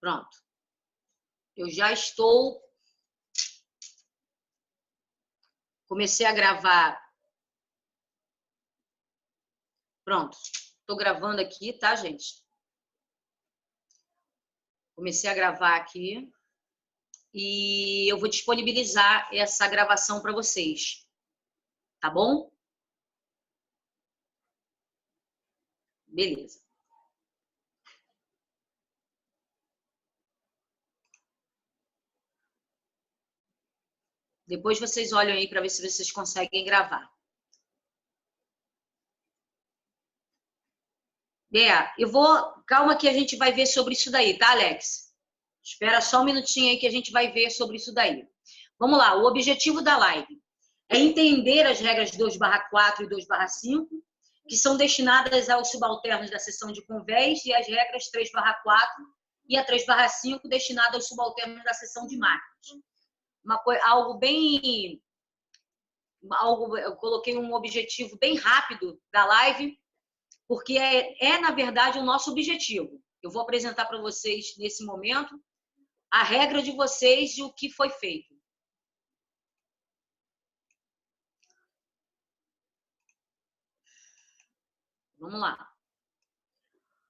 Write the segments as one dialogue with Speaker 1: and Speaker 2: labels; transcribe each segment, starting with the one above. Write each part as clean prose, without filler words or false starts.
Speaker 1: Pronto. Eu já estou... Comecei a gravar. Pronto. Estou gravando aqui, tá, gente? Comecei a gravar aqui. E eu vou disponibilizar essa gravação para vocês. Tá bom? Beleza. Depois vocês olham aí para ver se vocês conseguem gravar. Eu vou... Calma que a gente vai ver sobre isso daí, tá, Alex? Espera só um minutinho aí que a gente vai ver sobre isso daí. Vamos lá, o objetivo da live é entender as regras 2/4 e 2/5, que são destinadas aos subalternos da seção de convés, e as regras 3/4 e a 3/5 destinadas aos subalternos da seção de máquinas. Algo bem... eu coloquei um objetivo bem rápido da live, porque na verdade, o nosso objetivo. Eu vou apresentar para vocês, nesse momento, a regra de vocês e o que foi feito. Vamos lá.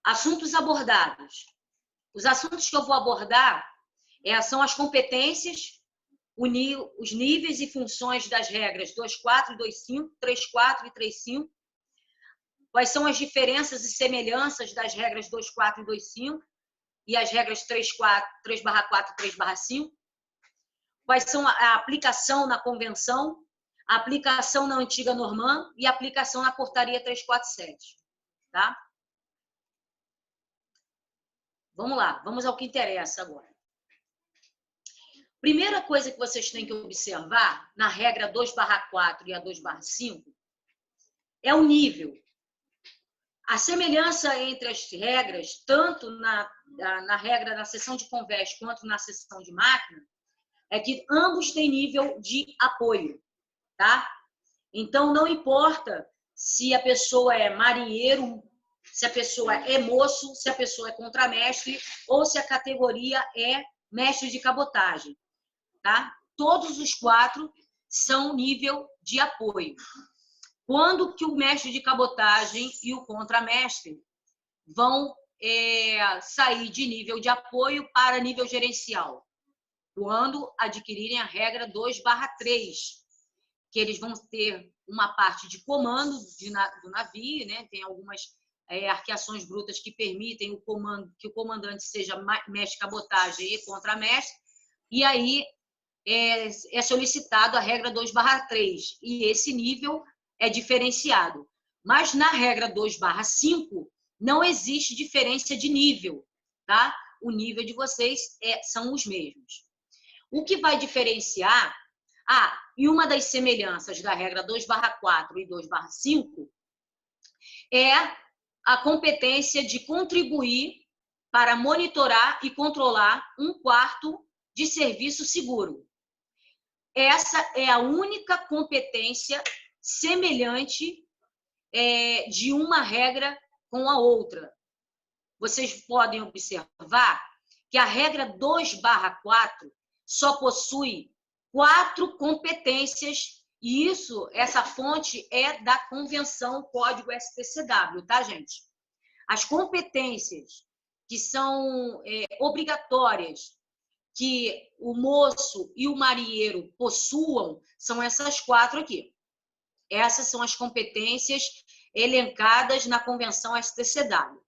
Speaker 1: Assuntos abordados. Os assuntos que eu vou abordar são as competências, os níveis e funções das regras 2/4 e 2/5, 3/4 e 3/5. Quais são as diferenças e semelhanças das regras 2/4 e 2/5 e as regras 3/4 e 3/5. Quais são a aplicação na convenção, a aplicação na antiga normã e a aplicação na portaria 347. Tá? Vamos lá, vamos ao que interessa agora. Primeira coisa que vocês têm que observar na regra 2/4 e a 2/5 é o nível. A semelhança entre as regras, tanto na regra da seção de convés quanto na seção de máquina, é que ambos têm nível de apoio, tá? Então, não importa se a pessoa é marinheiro, se a pessoa é moço, se a pessoa é contramestre ou se a categoria é mestre de cabotagem, tá? Todos os 4 são nível de apoio. Quando que o mestre de cabotagem e o contramestre vão sair de nível de apoio para nível gerencial? Quando adquirirem a regra 2/3, que eles vão ter uma parte de comando do navio, né? Tem algumas arqueações brutas que permitem que o comandante seja mestre de cabotagem e contramestre, e aí é solicitado a regra 2/3, e esse nível é diferenciado. Mas na regra 2/5 não existe diferença de nível, tá? O nível de vocês são os mesmos. O que vai diferenciar... e uma das semelhanças da regra 2/4 e 2/5 é a competência de contribuir para monitorar e controlar 1/4 de serviço seguro. Essa é a única competência semelhante de uma regra com a outra. Vocês podem observar que a regra 2/4 só possui 4 competências, e essa fonte é da Convenção Código STCW, tá, gente? As competências que são obrigatórias que o moço e o marinheiro possuam são essas 4 aqui. Essas são as competências elencadas na Convenção STCW.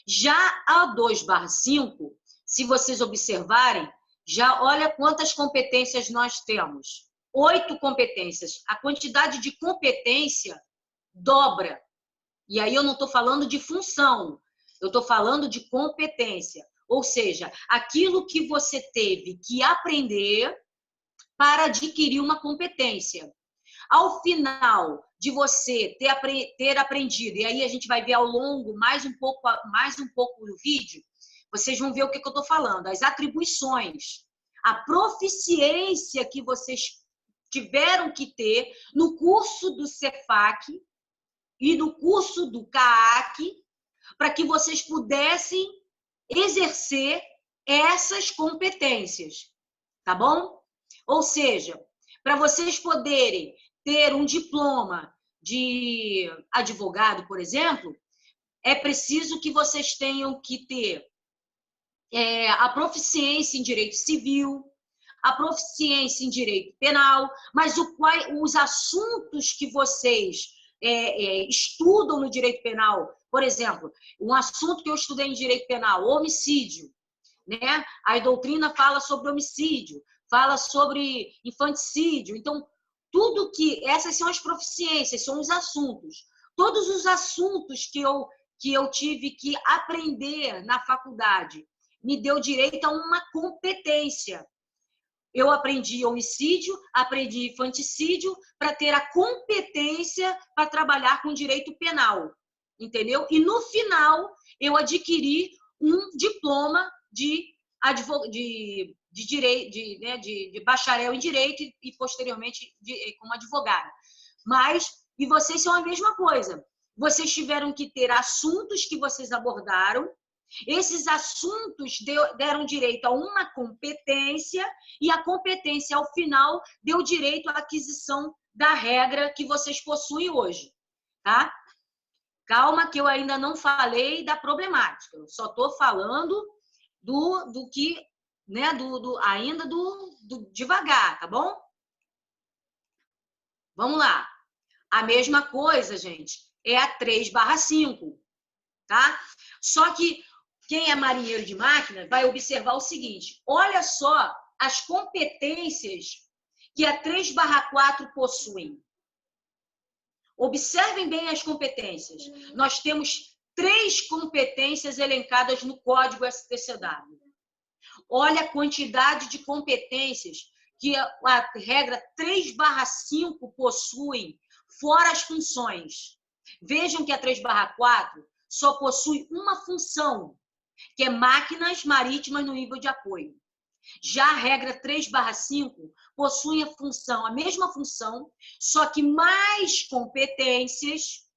Speaker 1: Já a 2/5, se vocês observarem, já olha quantas competências nós temos. 8 competências. A quantidade de competência dobra. E aí eu não estou falando de função, eu estou falando de competência. Ou seja, aquilo que você teve que aprender para adquirir uma competência. Ao final de você ter aprendido, e aí a gente vai ver ao longo mais um pouco do vídeo, vocês vão ver o que eu estou falando. As atribuições, a proficiência que vocês tiveram que ter no curso do CEFAC e no curso do CAAC, para que vocês pudessem exercer essas competências, tá bom? Ou seja, para vocês poderem ter um diploma de advogado, por exemplo, é preciso que vocês tenham que ter a proficiência em direito civil, a proficiência em direito penal, mas os assuntos que vocês estudam no direito penal, por exemplo, um assunto que eu estudei em direito penal, homicídio, né? A doutrina fala sobre homicídio, fala sobre infanticídio. Então, tudo que... Essas são as proficiências, são os assuntos. Todos os assuntos que eu tive que aprender na faculdade me deu direito a uma competência. Eu aprendi homicídio, aprendi infanticídio para ter a competência para trabalhar com direito penal, entendeu? E no final eu adquiri um diploma de bacharel em direito e posteriormente como advogada. E vocês são a mesma coisa. Vocês tiveram que ter assuntos que vocês abordaram. Esses assuntos deram direito a uma competência e a competência, ao final, deu direito à aquisição da regra que vocês possuem hoje, tá? Calma que eu ainda não falei da problemática, eu só estou falando do que, né, ainda do devagar, tá bom? Vamos lá. A mesma coisa, gente, é a 3/5, tá? Só que quem é marinheiro de máquina vai observar o seguinte: olha só as competências que a 3/4 possui. Observem bem as competências. Nós temos 3 competências elencadas no Código STCW. Olha a quantidade de competências que a regra 3/5 possui, fora as funções. Vejam que a 3/4 só possui uma função, que é máquinas marítimas no nível de apoio. Já a regra 3/5 possui a mesma função, só que mais competências,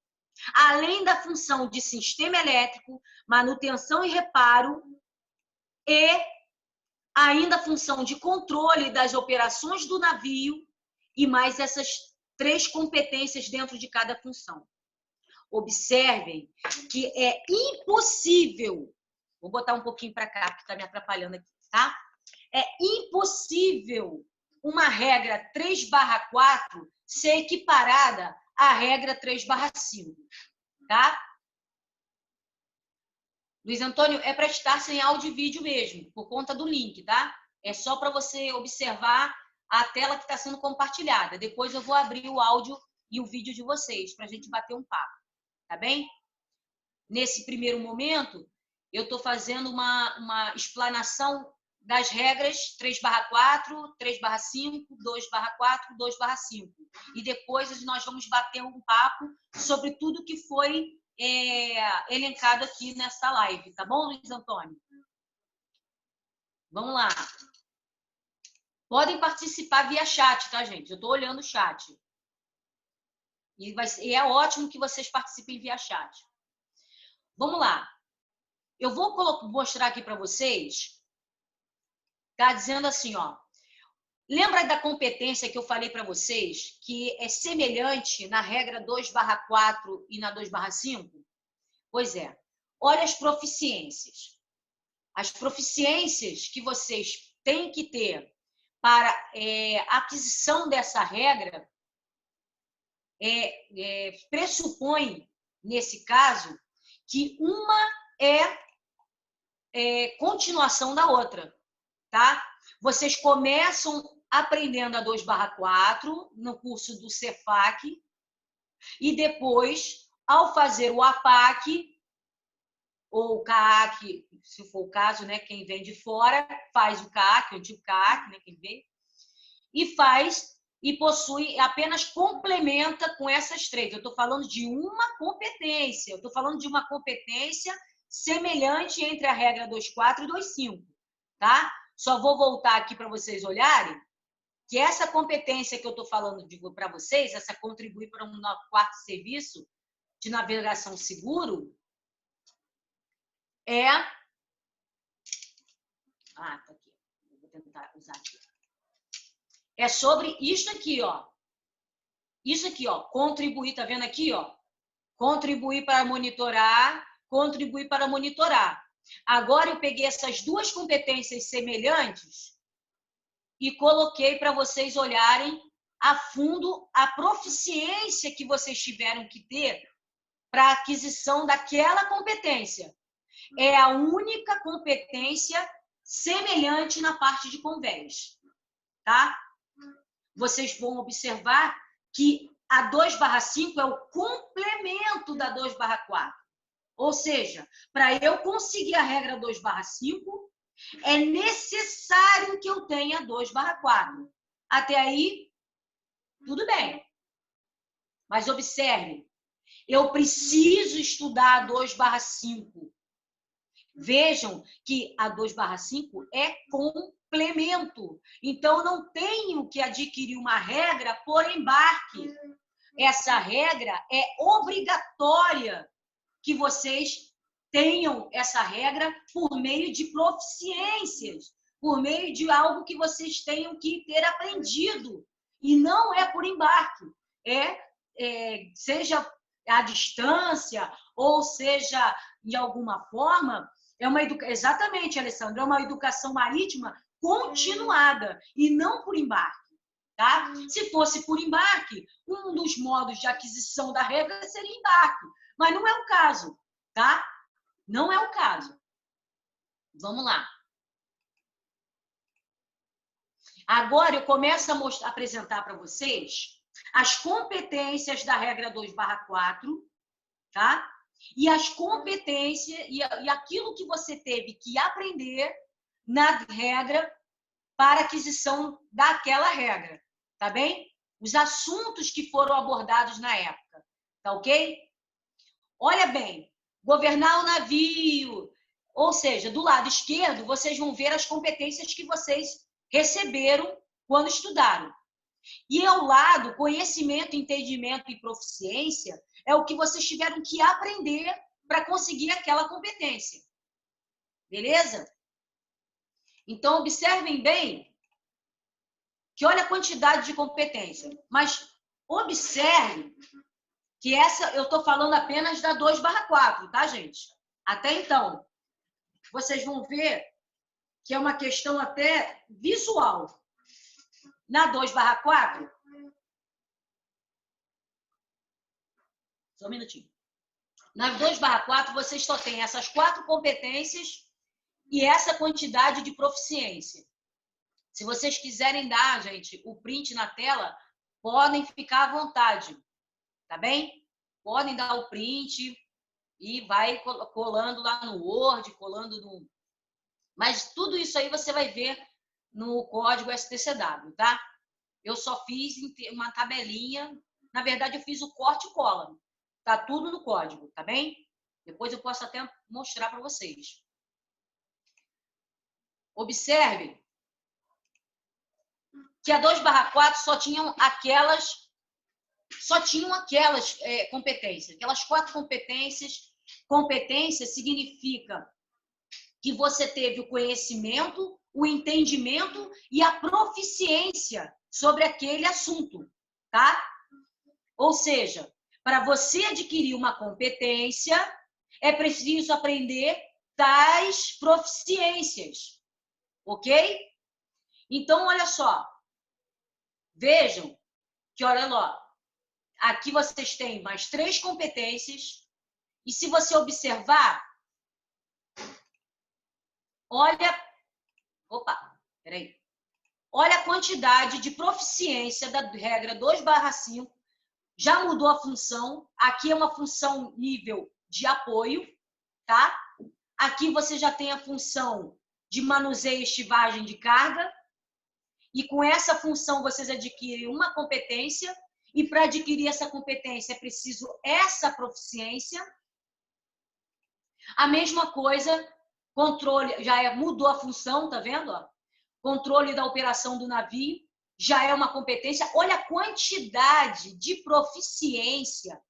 Speaker 1: além da função de sistema elétrico, manutenção e reparo, e ainda a função de controle das operações do navio, e mais essas 3 competências dentro de cada função. Observem que é impossível, vou botar um pouquinho para cá, porque está me atrapalhando aqui, tá? É impossível uma regra 3/4 ser equiparada à regra 3/5, tá? Luiz Antônio, é para estar sem áudio e vídeo mesmo, por conta do link, tá? É só para você observar a tela que está sendo compartilhada. Depois eu vou abrir o áudio e o vídeo de vocês, para a gente bater um papo, tá bem? Nesse primeiro momento, eu estou fazendo uma explanação das regras 3/4, 3/5, 2/4, 2/5. E depois nós vamos bater um papo sobre tudo que foi elencado aqui nessa live. Tá bom, Luiz Antônio? Vamos lá. Podem participar via chat, tá, gente? Eu estou olhando o chat. E é ótimo que vocês participem via chat. Vamos lá. Eu vou mostrar aqui para vocês. Tá dizendo assim, ó. Lembra da competência que eu falei para vocês, que é semelhante na regra 2/4 e na 2/5? Pois é. Olha as proficiências. As proficiências que vocês têm que ter para a aquisição dessa regra pressupõe, nesse caso, que uma é continuação da outra, tá? Vocês começam aprendendo a 2/4 no curso do Cefac e depois, ao fazer o APAC ou o CAAC, se for o caso, né, quem vem de fora faz o CAAC, eu digo CAAC, né, quem vem, e faz e possui, apenas complementa com essas 3. Eu estou falando de uma competência, eu estou falando de uma competência semelhante entre a regra 2/4 e 2/5, tá? Só vou voltar aqui para vocês olharem que essa competência que eu estou falando para vocês, essa contribuir para um 4º serviço de navegação seguro, é Ah, tá aqui. Vou tentar usar aqui. É sobre isso aqui, ó. Isso aqui, ó. Contribuir, tá vendo aqui, ó? Contribuir para monitorar, contribuir para monitorar. Agora eu peguei essas duas competências semelhantes e coloquei para vocês olharem a fundo a proficiência que vocês tiveram que ter para a aquisição daquela competência. É a única competência semelhante na parte de convés, tá? Vocês vão observar que a 2/5 é o complemento da 2/4. Ou seja, para eu conseguir a regra 2/5, é necessário que eu tenha 2/4. Até aí, tudo bem. Mas observe, eu preciso estudar a 2/5. Vejam que a 2/5 é complemento. Então, não tenho que adquirir uma regra por embarque. Essa regra é obrigatória que vocês tenham essa regra por meio de proficiências, por meio de algo que vocês tenham que ter aprendido. E não é por embarque. Seja à distância, ou seja, de alguma forma, exatamente, Alessandro, é uma educação marítima continuada e não por embarque. Tá? Se fosse por embarque, um dos modos de aquisição da regra seria embarque, mas não é o caso, tá? Não é o caso. Vamos lá. Agora eu começo a apresentar para vocês as competências da regra 2/4, tá? E as competências e aquilo que você teve que aprender na regra para aquisição daquela regra, tá bem? Os assuntos que foram abordados na época, tá ok? Olha bem, governar o navio, ou seja, do lado esquerdo, vocês vão ver as competências que vocês receberam quando estudaram. E ao lado, conhecimento, entendimento e proficiência é o que vocês tiveram que aprender para conseguir aquela competência. Beleza? Então, observem bem que olha a quantidade de competência. Mas observe que essa eu estou falando apenas da 2/4, tá, gente? Até então, vocês vão ver que é uma questão até visual. Na 2/4, só um minutinho. Na 2/4, vocês só têm essas 4 competências e essa quantidade de proficiência. Se vocês quiserem dar, gente, o print na tela, podem ficar à vontade, tá bem? Podem dar o print e vai colando lá no Word, colando no... Mas tudo isso aí você vai ver no código STCW, tá? Eu só fiz uma tabelinha, na verdade eu fiz o corte e cola. Tá tudo no código, tá bem? Depois eu posso até mostrar para vocês. Observe que a 2/4 só tinham aquelas competências, aquelas 4 competências. Competência significa que você teve o conhecimento, o entendimento e a proficiência sobre aquele assunto, tá? Ou seja, para você adquirir uma competência, é preciso aprender tais proficiências, ok? Então, olha só. Vejam que, olha lá, aqui vocês têm mais 3 competências e se você observar, olha a quantidade de proficiência da regra 2/5, já mudou a função, aqui é uma função nível de apoio, tá? Aqui você já tem a função de manuseio e estivagem de carga, e com essa função vocês adquirem uma competência, e para adquirir essa competência é preciso essa proficiência. A mesma coisa, controle, mudou a função, tá vendo? Ó? Controle da operação do navio, já é uma competência. Olha a quantidade de proficiência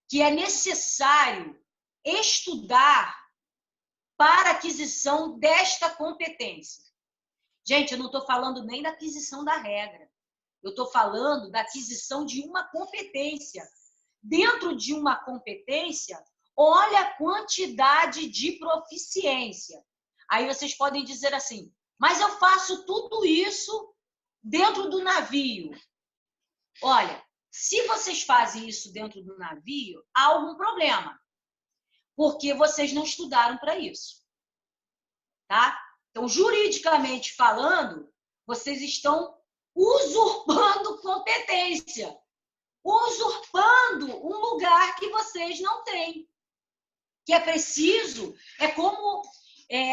Speaker 1: que é necessário estudar para aquisição desta competência. Gente, eu não estou falando nem da aquisição da regra. Eu estou falando da aquisição de uma competência. Dentro de uma competência, olha a quantidade de proficiência. Aí vocês podem dizer assim, mas eu faço tudo isso dentro do navio. Olha, se vocês fazem isso dentro do navio, há algum problema. Porque vocês não estudaram para isso. Tá? Então, juridicamente falando, vocês estão usurpando competência. Usurpando um lugar que vocês não têm. Que é preciso, é como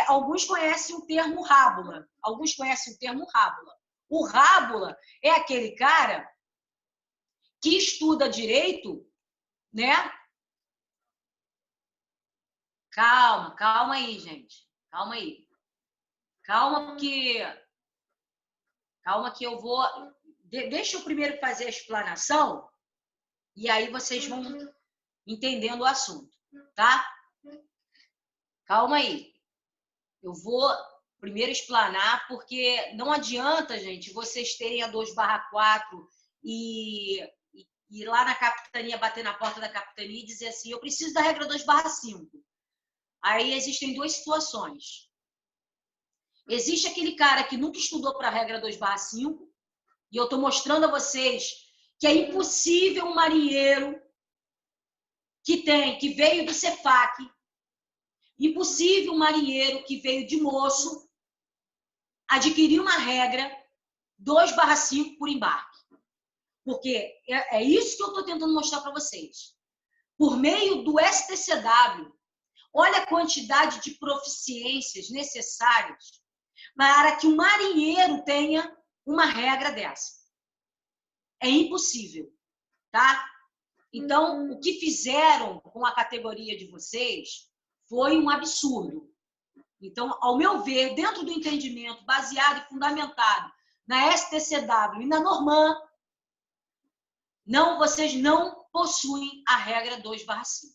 Speaker 1: alguns conhecem o termo rábula. Alguns conhecem o termo rábula. O rábula é aquele cara que estuda direito, né? Calma aí, gente. Calma aí. Calma que eu vou... Deixa eu primeiro fazer a explanação e aí vocês vão entendendo o assunto, tá? Calma aí. Eu vou primeiro explanar, porque não adianta, gente, vocês terem a 2/4 e ir lá na capitania, bater na porta da capitania e dizer assim, eu preciso da regra 2/5. Aí existem duas situações. Existe aquele cara que nunca estudou para a regra 2/5, e eu estou mostrando a vocês que é impossível um marinheiro que veio do Cefac, impossível um marinheiro que veio de moço adquirir uma regra 2/5 por embarque. Porque é isso que eu estou tentando mostrar para vocês. Por meio do STCW, olha a quantidade de proficiências necessárias para que um marinheiro tenha uma regra dessa. É impossível, tá? Então, o que fizeram com a categoria de vocês foi um absurdo. Então, ao meu ver, dentro do entendimento baseado e fundamentado na STCW e na Norman, vocês não possuem a regra 2/5.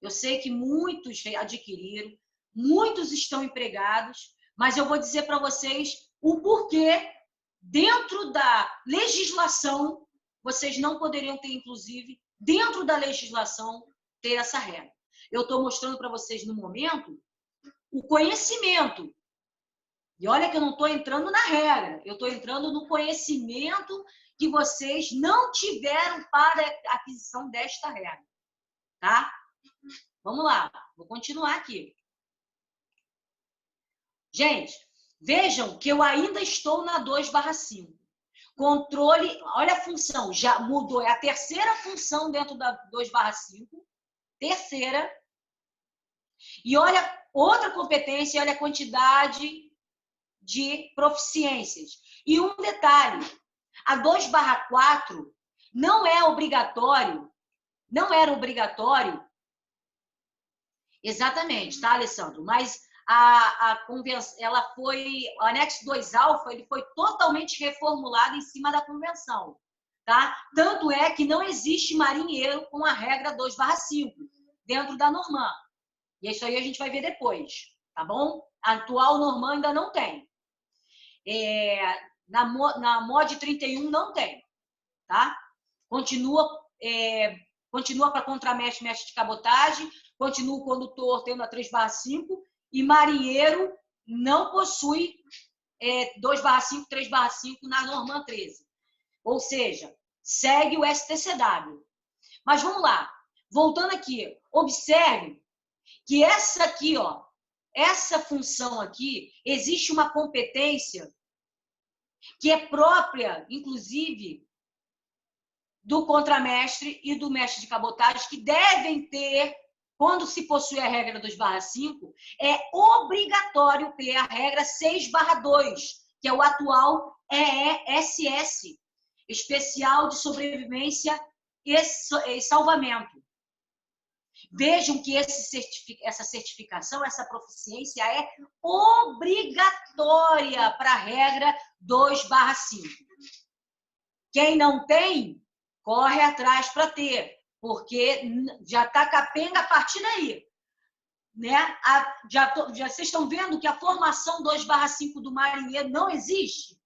Speaker 1: Eu sei que muitos adquiriram, muitos estão empregados, mas eu vou dizer para vocês o porquê, dentro da legislação, vocês não poderiam ter, inclusive, dentro da legislação, ter essa regra. Eu estou mostrando para vocês, no momento, o conhecimento. E olha que eu não estou entrando na regra, eu estou entrando no conhecimento que vocês não tiveram para a aquisição desta regra. Tá? Vamos lá, vou continuar aqui. Gente, vejam que eu ainda estou na 2/5. Controle, olha a função, já mudou, é a terceira função dentro da 2/5. Terceira. E olha outra competência, olha a quantidade de proficiências. E um detalhe, a 2/4 não é obrigatório, não era obrigatório, exatamente, tá, Alessandro? Mas a convenção, ela foi, o anexo 2 alfa, ele foi totalmente reformulado em cima da convenção, tá? Tanto é que não existe marinheiro com a regra 2/5 dentro da Norman. E isso aí a gente vai ver depois, tá bom? A atual Norman ainda não tem. Na MOD 31 não tem, tá? Continua para contramestre, mestre de cabotagem, continua o condutor tendo a 3/5 e marinheiro não possui 2/5, 3/5 na Norman 13. Ou seja, segue o STCW. Mas vamos lá, voltando aqui, observe que essa aqui, ó, essa função aqui, existe uma competência que é própria, inclusive, do contramestre e do mestre de cabotagem, que devem ter, quando se possui a regra 2/5, é obrigatório ter a regra 6/2, que é o atual EESS, Especial de Sobrevivência e Salvamento. Vejam que essa certificação, essa proficiência é obrigatória para a regra 2/5. Quem não tem, corre atrás para ter, porque já está capenga a partir daí. né? Vocês estão vendo que a formação 2/5 do marinheiro não existe?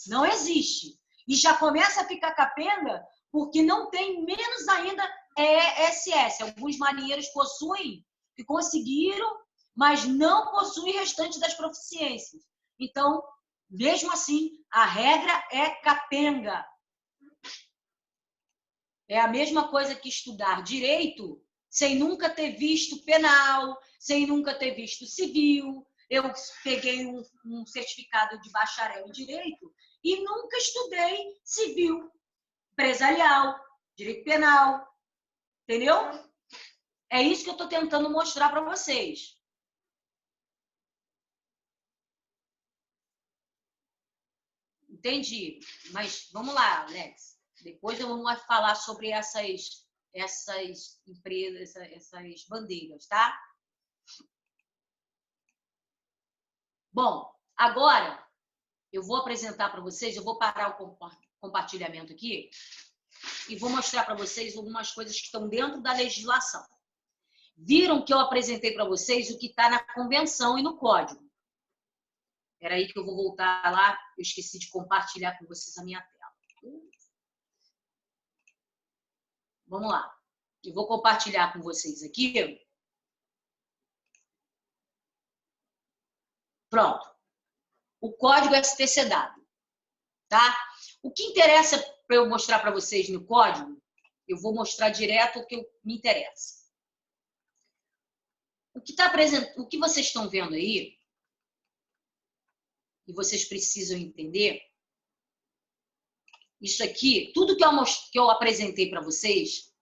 Speaker 1: Não existe. E já começa a ficar capenga porque não tem, menos ainda ESS. Alguns marinheiros possuem e conseguiram, mas não possuem o restante das proficiências. Então, mesmo assim, a regra é capenga. É a mesma coisa que estudar direito sem nunca ter visto penal, sem nunca ter visto civil. Eu peguei um certificado de bacharel em direito e nunca estudei civil, empresarial, direito penal. Entendeu? É isso que eu estou tentando mostrar para vocês. Entendi. Mas vamos lá, Alex. Depois eu vou falar sobre essas empresas, essas bandeiras, tá? Bom, agora eu vou apresentar para vocês, eu vou parar o compartilhamento aqui e vou mostrar para vocês algumas coisas que estão dentro da legislação. Viram que eu apresentei para vocês o que está na convenção e no código. Espera aí que eu vou voltar lá, eu esqueci de compartilhar com vocês a minha tela. Vamos lá. Eu vou compartilhar com vocês aqui. Pronto. O código STCW. Tá? O que interessa para eu mostrar para vocês no código, eu vou mostrar direto o que me interessa. O que vocês estão vendo aí, e vocês precisam entender, isso aqui, tudo que eu apresentei para vocês,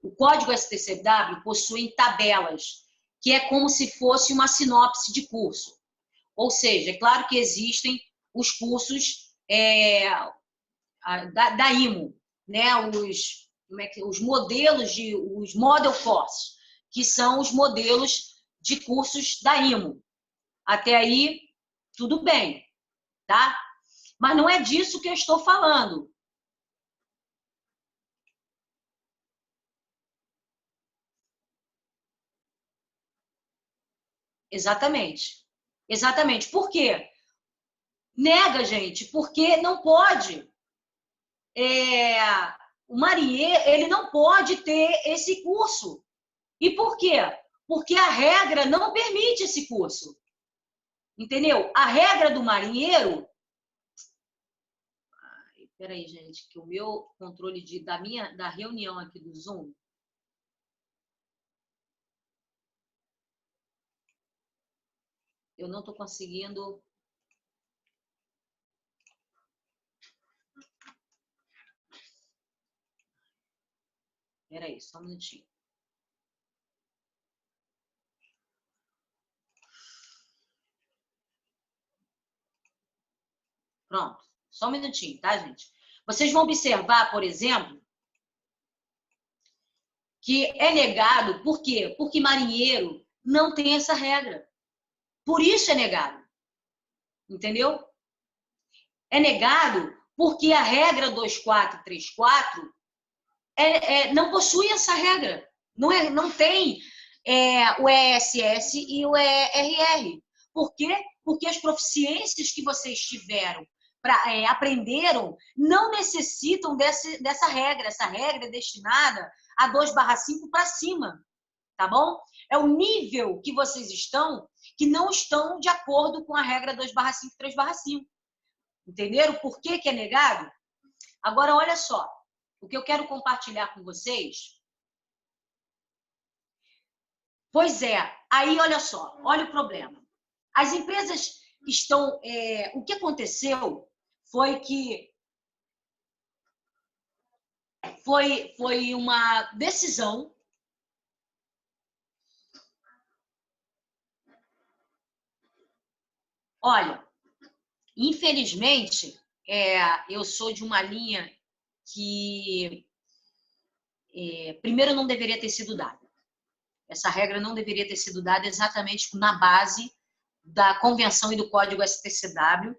Speaker 1: o código STCW possui tabelas, que é como se fosse uma sinopse de curso. Ou seja, é claro que existem os cursos da IMO, né? Os modelos os model courses, que são os modelos de cursos da IMO. Até aí, tudo bem, tá? Mas não é disso que eu estou falando. Exatamente. Exatamente. Por quê? Nega, gente, porque não pode. O marinheiro, ele não pode ter esse curso. E por quê? Porque a regra não permite esse curso. Entendeu? A regra do marinheiro... Espera aí, gente, que o meu controle da reunião aqui do Zoom... Eu não estou conseguindo... Espera aí, só um minutinho. Pronto, só um minutinho, tá, gente? Vocês vão observar, por exemplo, que é negado, por quê? Porque marinheiro não tem essa regra. Por isso é negado. Entendeu? É negado porque a regra 2434 não possui essa regra. Não tem o ESS e o ERR. Por quê? Porque as proficiências que vocês tiveram, aprenderam, não necessitam dessa regra. Essa regra é destinada a 2/5 para cima. Tá bom? É o nível que vocês estão que não estão de acordo com a regra 2/5, 3/5. Entenderam por que é negado? Agora, olha só. O que eu quero compartilhar com vocês... Pois é. Aí, olha só. Olha o problema. As empresas estão... o que aconteceu foi que foi uma decisão... Olha, infelizmente, eu sou de uma linha que, primeiro, não deveria ter sido dada. Essa regra não deveria ter sido dada exatamente na base da Convenção e do Código STCW.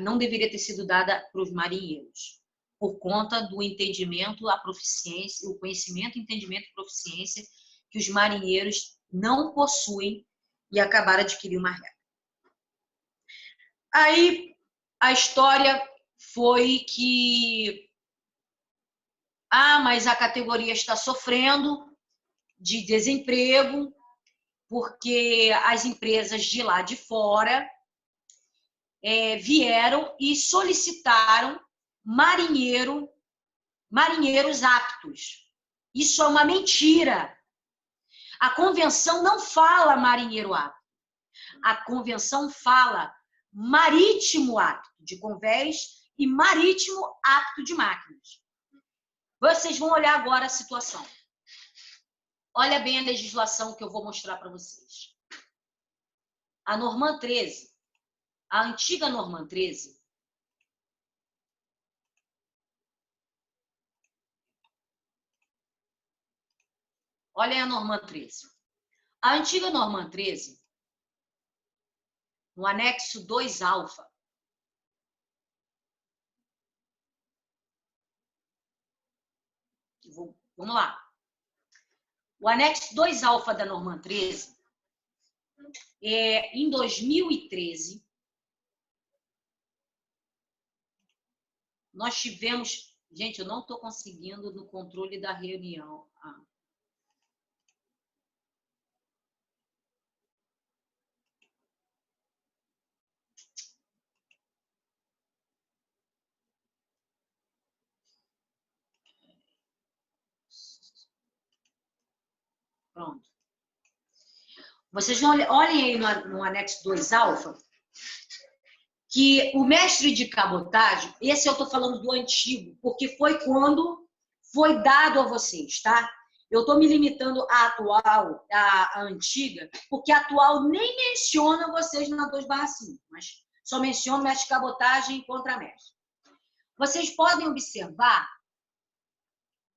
Speaker 1: Não deveria ter sido dada para os marinheiros, por conta do entendimento, a proficiência, o conhecimento, entendimento e proficiência que os marinheiros não possuem e acabaram de adquirir uma regra. Aí a história foi que mas a categoria está sofrendo de desemprego porque as empresas de lá de fora vieram e solicitaram marinheiros aptos. Isso é uma mentira. A convenção não fala marinheiro apto. A convenção fala marítimo apto de convés e marítimo apto de máquinas. Vocês vão olhar agora a situação. Olha bem a legislação que eu vou mostrar para vocês. A Norma 13, a antiga Norma 13, olha a Norma 13. A antiga Norma 13, no anexo 2 alfa, vamos lá. O anexo 2 alfa da Norma 13, em 2013, nós tivemos... Gente, eu não estou conseguindo no controle da reunião. Pronto. Vocês olhem aí no anexo 2 alfa, que o mestre de cabotagem, esse eu estou falando do antigo, porque foi quando foi dado a vocês, tá? Eu estou me limitando à atual, à antiga, porque a atual nem menciona vocês na 2/5, mas só menciona mestre de cabotagem e contramestre. Vocês podem observar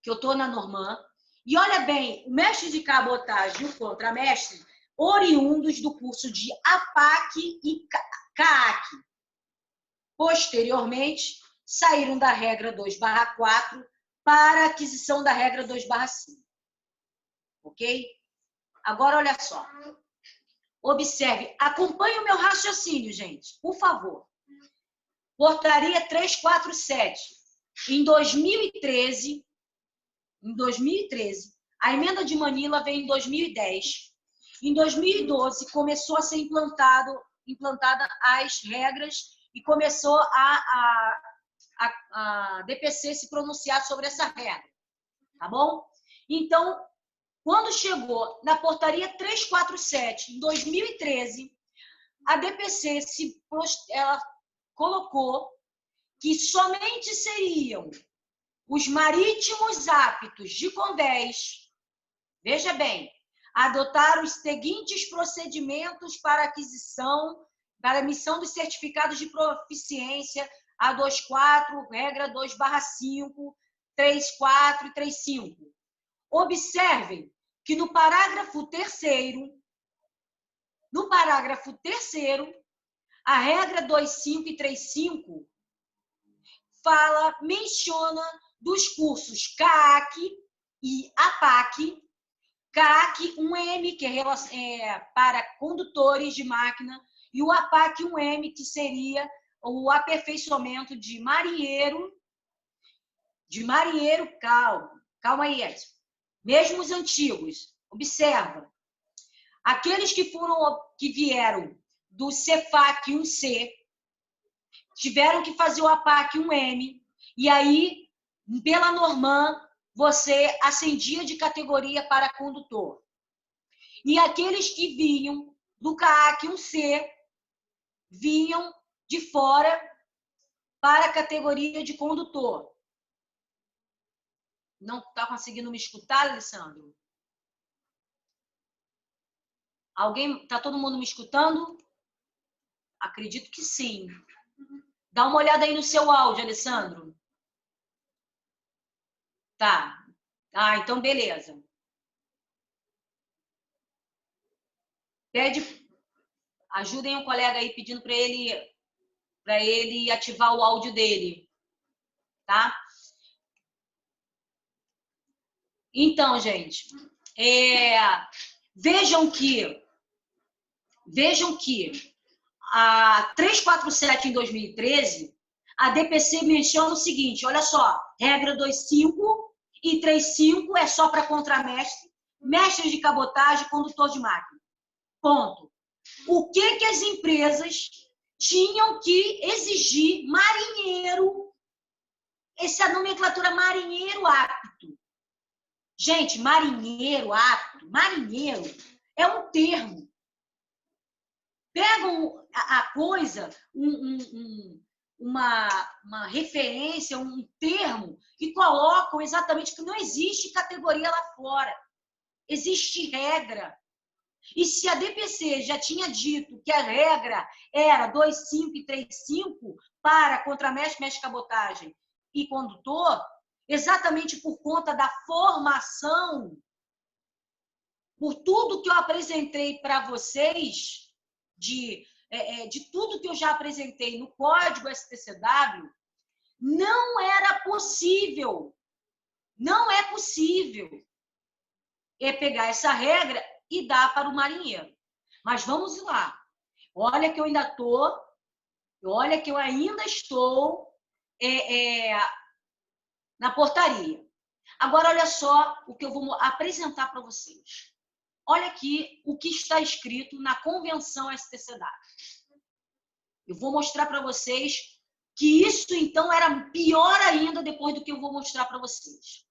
Speaker 1: que eu estou na Norman, e olha bem, o mestre de cabotagem e o contramestre, oriundos do curso de APAC e CAAC. Posteriormente, saíram da regra 2/4 para a aquisição da regra 2/5. Ok? Agora, olha só. Observe, acompanhe o meu raciocínio, gente, por favor. Portaria 347. Em 2013, a emenda de Manila veio em 2010. Em 2012, começou a ser implantada as regras e começou a DPC se pronunciar sobre essa regra. Tá bom? Então, quando chegou na portaria 347, em 2013, a DPC ela colocou que somente seriam os marítimos aptos de convés, veja bem, adotar os seguintes procedimentos para aquisição, para emissão dos certificados de proficiência, A24, regra 2/5, 34 e 35. Observem que no parágrafo terceiro, a regra 25 e 35 menciona dos cursos CAAC e APAC. CAAC 1M, que é para condutores de máquina, e o APAC 1M, que seria o aperfeiçoamento de marinheiro. Calma aí, Edson. Mesmo os antigos, observa. Aqueles que vieram do CEFAC 1C tiveram que fazer o APAC 1M, e aí, pela Norman, você ascendia de categoria para condutor. E aqueles que vinham do CAAC 1C vinham de fora para a categoria de condutor. Não está conseguindo me escutar, Alessandro? Está todo mundo me escutando? Acredito que sim. Dá uma olhada aí no seu áudio, Alessandro. Tá. Então beleza. Ajudem o colega aí pedindo para ele ativar o áudio dele, tá? Então, gente, Vejam que a 347 em 2013, a DPC menciona o seguinte, olha só, regra 2.5 e 3.5 é só para contramestre, mestre de cabotagem, condutor de máquina. Ponto. O que as empresas tinham que exigir marinheiro, essa nomenclatura marinheiro apto. Gente, marinheiro apto, marinheiro é um termo. Pegam a coisa, uma referência, um termo, e colocam exatamente que não existe categoria lá fora. Existe regra. E se a DPC já tinha dito que a regra era 2.5 e 3.5 para contramestre, mestre de cabotagem e condutor, exatamente por conta da formação, por tudo que eu apresentei para vocês, de tudo que eu já apresentei no código STCW, não era possível, não é possível pegar essa regra e dar para o marinheiro. Mas vamos lá. Olha que eu ainda estou na portaria. Agora, olha só o que eu vou apresentar para vocês. Olha aqui o que está escrito na Convenção STCW. Eu vou mostrar para vocês que isso, então, era pior ainda depois do que eu vou mostrar para vocês.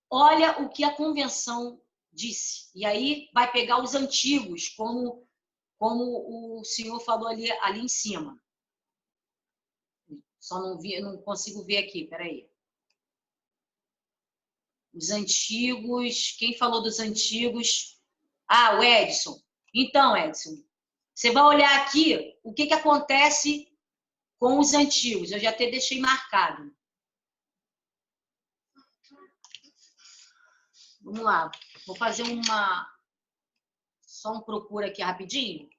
Speaker 1: Olha o que a Convenção disse. E aí vai pegar os antigos, como o senhor falou ali em cima. Só não consigo ver aqui, peraí. Os antigos, quem falou dos antigos? Ah, o Edson. Então, Edson, você vai olhar aqui o que acontece com os antigos. Eu já até deixei marcado. Vamos lá. Vou fazer só um procura aqui rapidinho.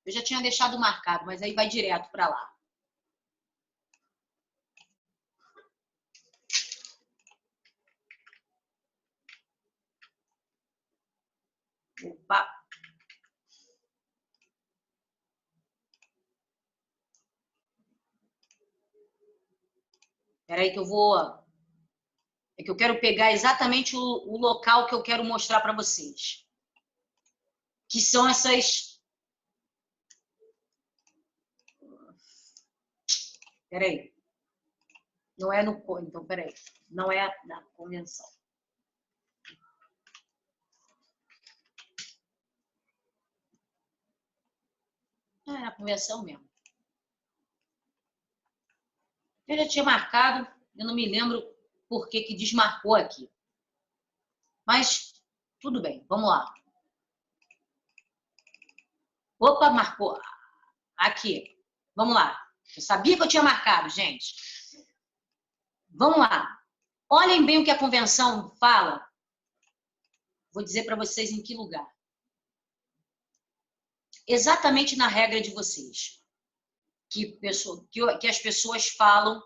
Speaker 1: Eu já tinha deixado marcado, mas aí vai direto para lá. Opa! Espera aí que eu vou... É que eu quero pegar exatamente o local que eu quero mostrar para vocês. Que são essas... Espera aí. Não é no... Então, espera aí. Não é na convenção. É na convenção mesmo. Eu já tinha marcado, eu não me lembro por que desmarcou aqui. Mas, tudo bem, vamos lá. Opa, marcou. Aqui. Vamos lá. Eu sabia que eu tinha marcado, gente. Vamos lá. Olhem bem o que a convenção fala. Vou dizer para vocês em que lugar. Exatamente na regra de vocês. Que as pessoas falam.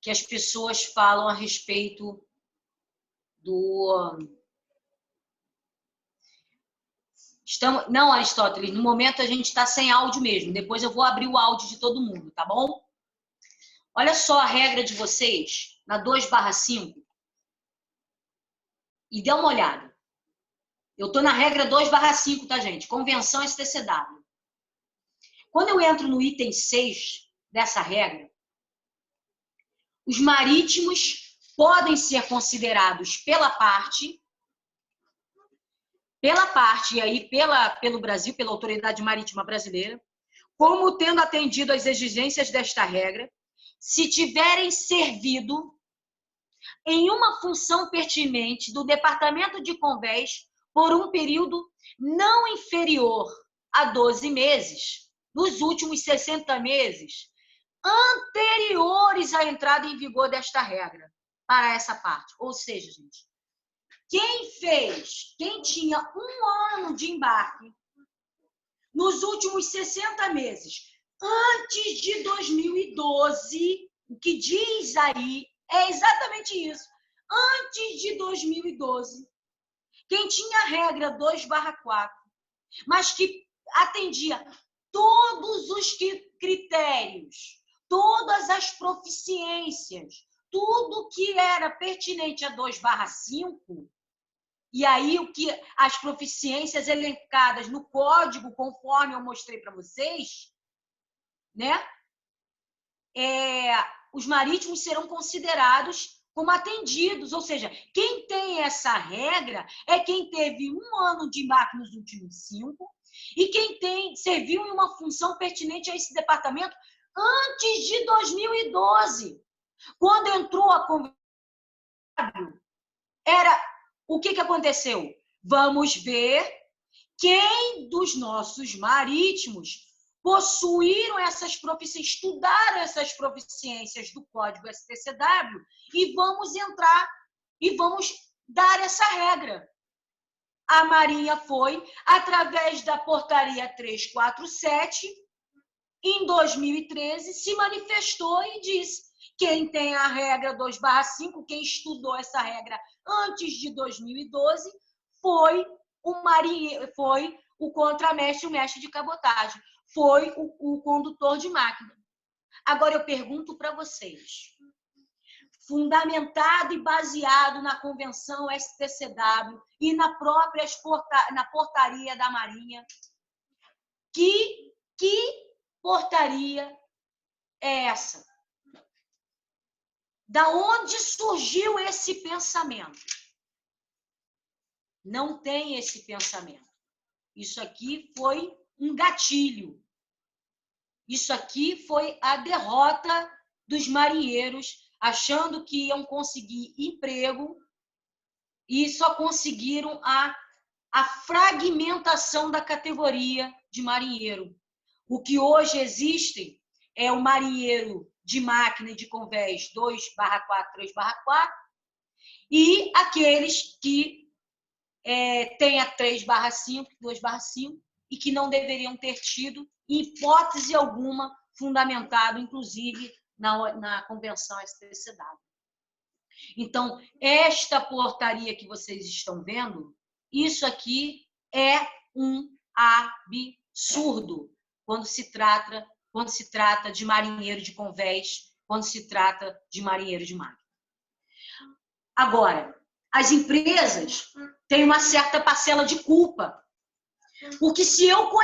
Speaker 1: Que as pessoas falam a respeito do... Não, Aristóteles, no momento a gente está sem áudio mesmo. Depois eu vou abrir o áudio de todo mundo, tá bom? Olha só a regra de vocês, na 2/5. E dê uma olhada. Eu estou na regra 2/5, tá, gente? Convenção STCW. Quando eu entro no item 6 dessa regra, os marítimos podem ser considerados pela parte, e aí pelo Brasil, pela Autoridade Marítima Brasileira, como tendo atendido às exigências desta regra, se tiverem servido em uma função pertinente do Departamento de Convés por um período não inferior a 12 meses, nos últimos 60 meses, anteriores à entrada em vigor desta regra, para essa parte. Ou seja, gente, quem tinha 1 ano de embarque nos últimos 60 meses, Antes de 2012, o que diz aí é exatamente isso. Antes de 2012, quem tinha a regra 2/4, mas que atendia todos os critérios, todas as proficiências, tudo que era pertinente a 2/5, e aí o que as proficiências elencadas no código, conforme eu mostrei para vocês, né? Os marítimos serão considerados como atendidos, ou seja, quem tem essa regra é quem teve 1 ano de embarque nos últimos 5 e quem serviu em uma função pertinente a esse departamento antes de 2012. Quando entrou a convenção, o que aconteceu? Vamos ver quem dos nossos marítimos possuíram essas proficiências, estudaram essas proficiências do código STCW e vamos entrar e vamos dar essa regra. A Marinha foi, através da portaria 347, em 2013, se manifestou e disse: quem tem a regra 2/5, quem estudou essa regra antes de 2012, foi o marinheiro, foi o contramestre, o mestre de cabotagem, foi o condutor de máquina. Agora eu pergunto para vocês, fundamentado e baseado na Convenção STCW e na própria na portaria da Marinha, que portaria é essa? Da onde surgiu esse pensamento? Não tem esse pensamento. Isso aqui foi um gatilho. Isso aqui foi a derrota dos marinheiros, achando que iam conseguir emprego e só conseguiram a fragmentação da categoria de marinheiro. O que hoje existe é o marinheiro de máquina e de convés 2/4, 3/4 e aqueles que têm a 3/5, 2/5 e que não deveriam ter tido, em hipótese alguma, fundamentado, inclusive, na Convenção STCW. Então, esta portaria que vocês estão vendo, isso aqui é um absurdo quando se trata de marinheiro de convés, quando se trata de marinheiro de máquina. Agora, as empresas têm uma certa parcela de culpa. Porque se eu, por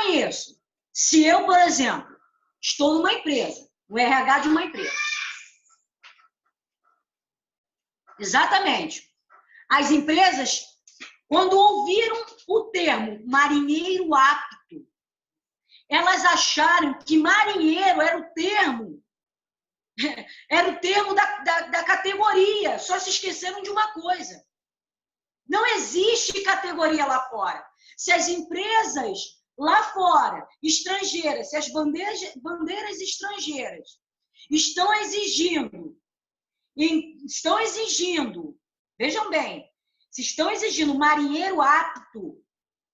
Speaker 1: exemplo, estou numa empresa, no RH de uma empresa. Exatamente. As empresas, quando ouviram o termo marinheiro apto, elas acharam que marinheiro era o termo da categoria. Só se esqueceram de uma coisa. Não existe categoria lá fora. Se as empresas lá fora, estrangeiras, se as bandeiras estrangeiras estão exigindo, vejam bem, se estão exigindo marinheiro apto,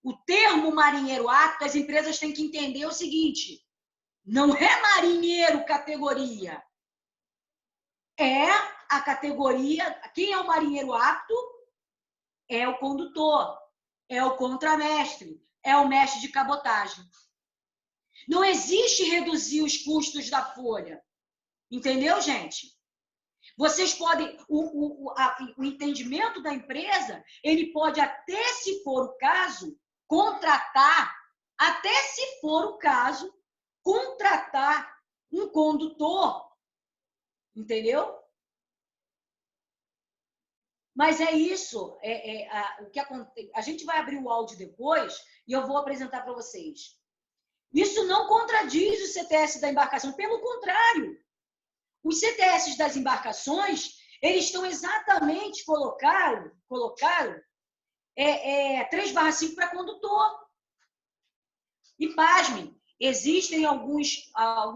Speaker 1: o termo marinheiro apto, as empresas têm que entender o seguinte: não é marinheiro categoria, é a categoria. Quem é o marinheiro apto? É o condutor, é o contramestre, é o mestre de cabotagem. Não existe reduzir os custos da folha. Entendeu, gente? Vocês podem... O entendimento da empresa, ele pode até, se for o caso, contratar um condutor. Entendeu? Mas é isso, o que acontece. A gente vai abrir o áudio depois e eu vou apresentar para vocês. Isso não contradiz o CTS da embarcação, pelo contrário. Os CTS das embarcações, eles estão exatamente colocaram 3/5 para condutor. E pasmem, existem alguns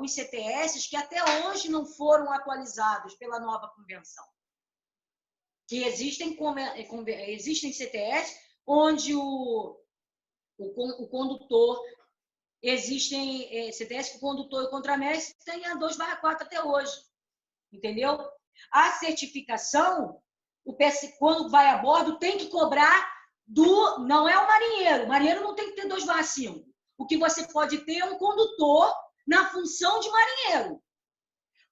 Speaker 1: CTS que até hoje não foram atualizados pela nova convenção. Que existem CTS onde o condutor existem CTS com condutor e contramestre, tem a 2/4 até hoje. Entendeu? A certificação, o PS, quando vai a bordo, tem que cobrar não é o marinheiro. O marinheiro não tem que ter 2/5. O que você pode ter é um condutor na função de marinheiro.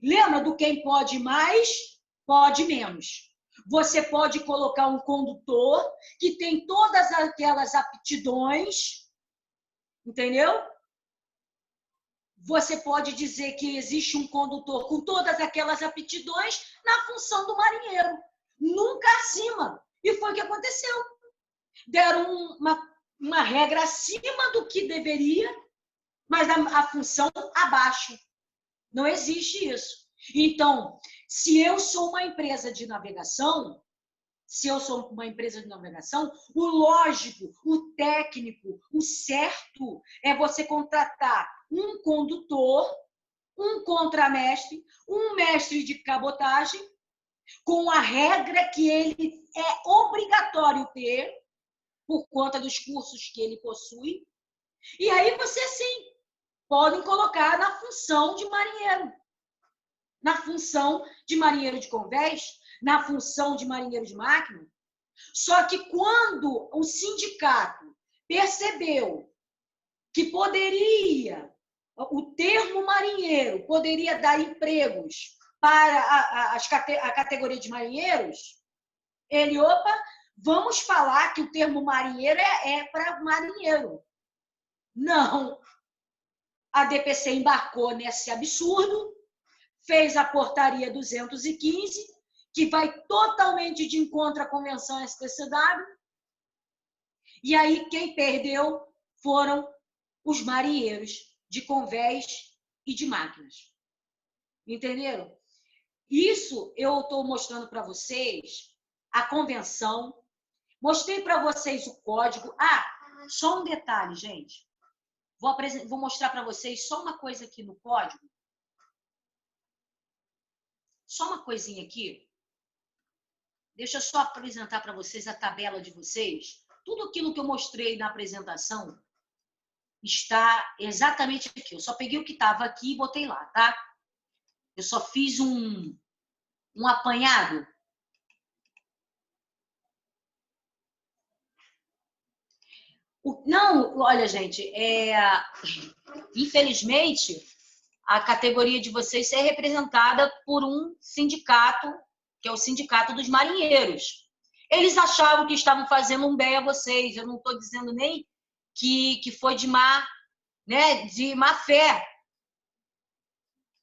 Speaker 1: Lembra do quem pode mais, pode menos. Você pode colocar um condutor que tem todas aquelas aptidões, entendeu? Você pode dizer que existe um condutor com todas aquelas aptidões na função do marinheiro, nunca acima. E foi o que aconteceu. Deram uma regra acima do que deveria, mas a função abaixo. Não existe isso. Então, se eu sou uma empresa de navegação, o lógico, o técnico, o certo é você contratar um condutor, um contramestre, um mestre de cabotagem, com a regra que ele é obrigatório ter, por conta dos cursos que ele possui. E aí você, sim, podem colocar na função de marinheiro. Na função de marinheiro de convés, na função de marinheiro de máquina. Só que quando o sindicato percebeu que o termo marinheiro poderia dar empregos para a categoria de marinheiros, vamos falar que o termo marinheiro é para marinheiro. Não. A DPC embarcou nesse absurdo, fez a portaria 215, que vai totalmente de encontro à Convenção STCW, e aí quem perdeu foram os marinheiros de convés e de máquinas. Entenderam? Isso eu estou mostrando para vocês a convenção, mostrei para vocês o código. Só um detalhe, gente. Vou mostrar para vocês só uma coisa aqui no código. Só uma coisinha aqui. Deixa eu só apresentar para vocês a tabela de vocês. Tudo aquilo que eu mostrei na apresentação está exatamente aqui. Eu só peguei o que estava aqui e botei lá, tá? Eu só fiz um apanhado. Não, olha, gente, infelizmente, a categoria de vocês é representada por um sindicato, que é o Sindicato dos Marinheiros. Eles achavam que estavam fazendo um bem a vocês. Eu não estou dizendo nem que foi de má fé,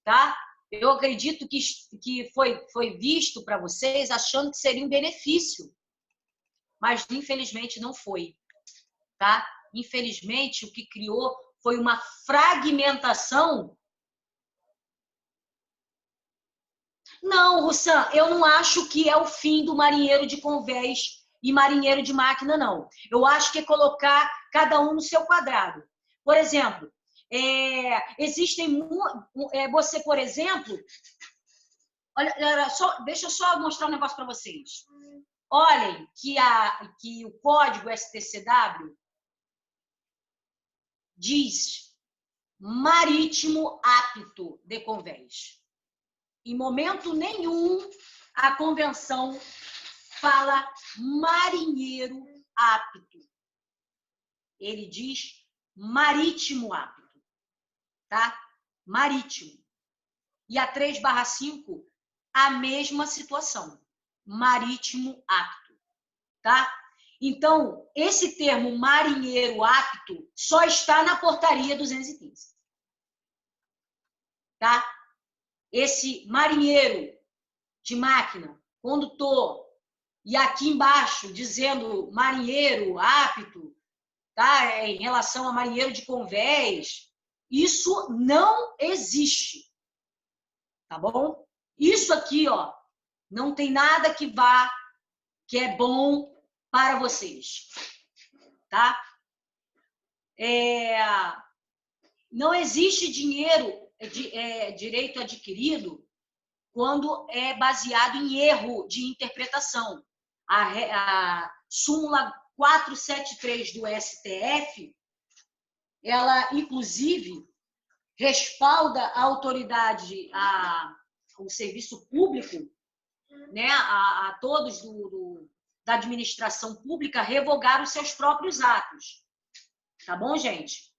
Speaker 1: tá? Eu acredito que foi visto para vocês achando que seria um benefício, mas infelizmente não foi, tá? Infelizmente o que criou foi uma fragmentação. Não, Russan, eu não acho que é o fim do marinheiro de convés e marinheiro de máquina, não. Eu acho que é colocar cada um no seu quadrado. Por exemplo, você, por exemplo, olha, deixa eu só mostrar um negócio para vocês. Olhem que o código STCW diz marítimo apto de convés. Em momento nenhum a convenção fala marinheiro apto. Ele diz marítimo apto, tá? Marítimo. E a 3/5, a mesma situação. Marítimo apto, tá? Então, esse termo marinheiro apto só está na portaria 215. Tá? Esse marinheiro de máquina, condutor, e aqui embaixo dizendo marinheiro apto, tá? Em relação a marinheiro de convés, isso não existe, tá bom? Isso aqui, ó, não tem nada que é bom para vocês, tá? Não existe direito adquirido quando é baseado em erro de interpretação. A súmula 473 do STF ela, inclusive, respalda a autoridade, o serviço público, né, a todos da administração pública revogar os seus próprios atos. Tá bom, gente?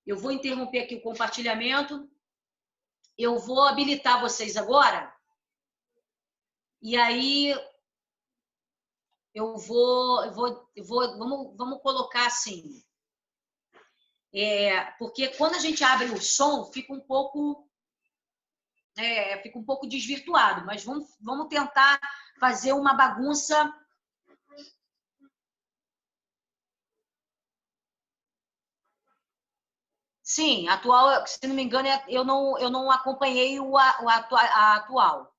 Speaker 1: Eu vou interromper aqui o compartilhamento. Eu vou habilitar vocês agora. E aí vamos colocar assim. Porque quando a gente abre o som, fica um pouco desvirtuado, mas vamos tentar fazer uma bagunça. Sim, atual, se não me engano, eu não acompanhei a atual,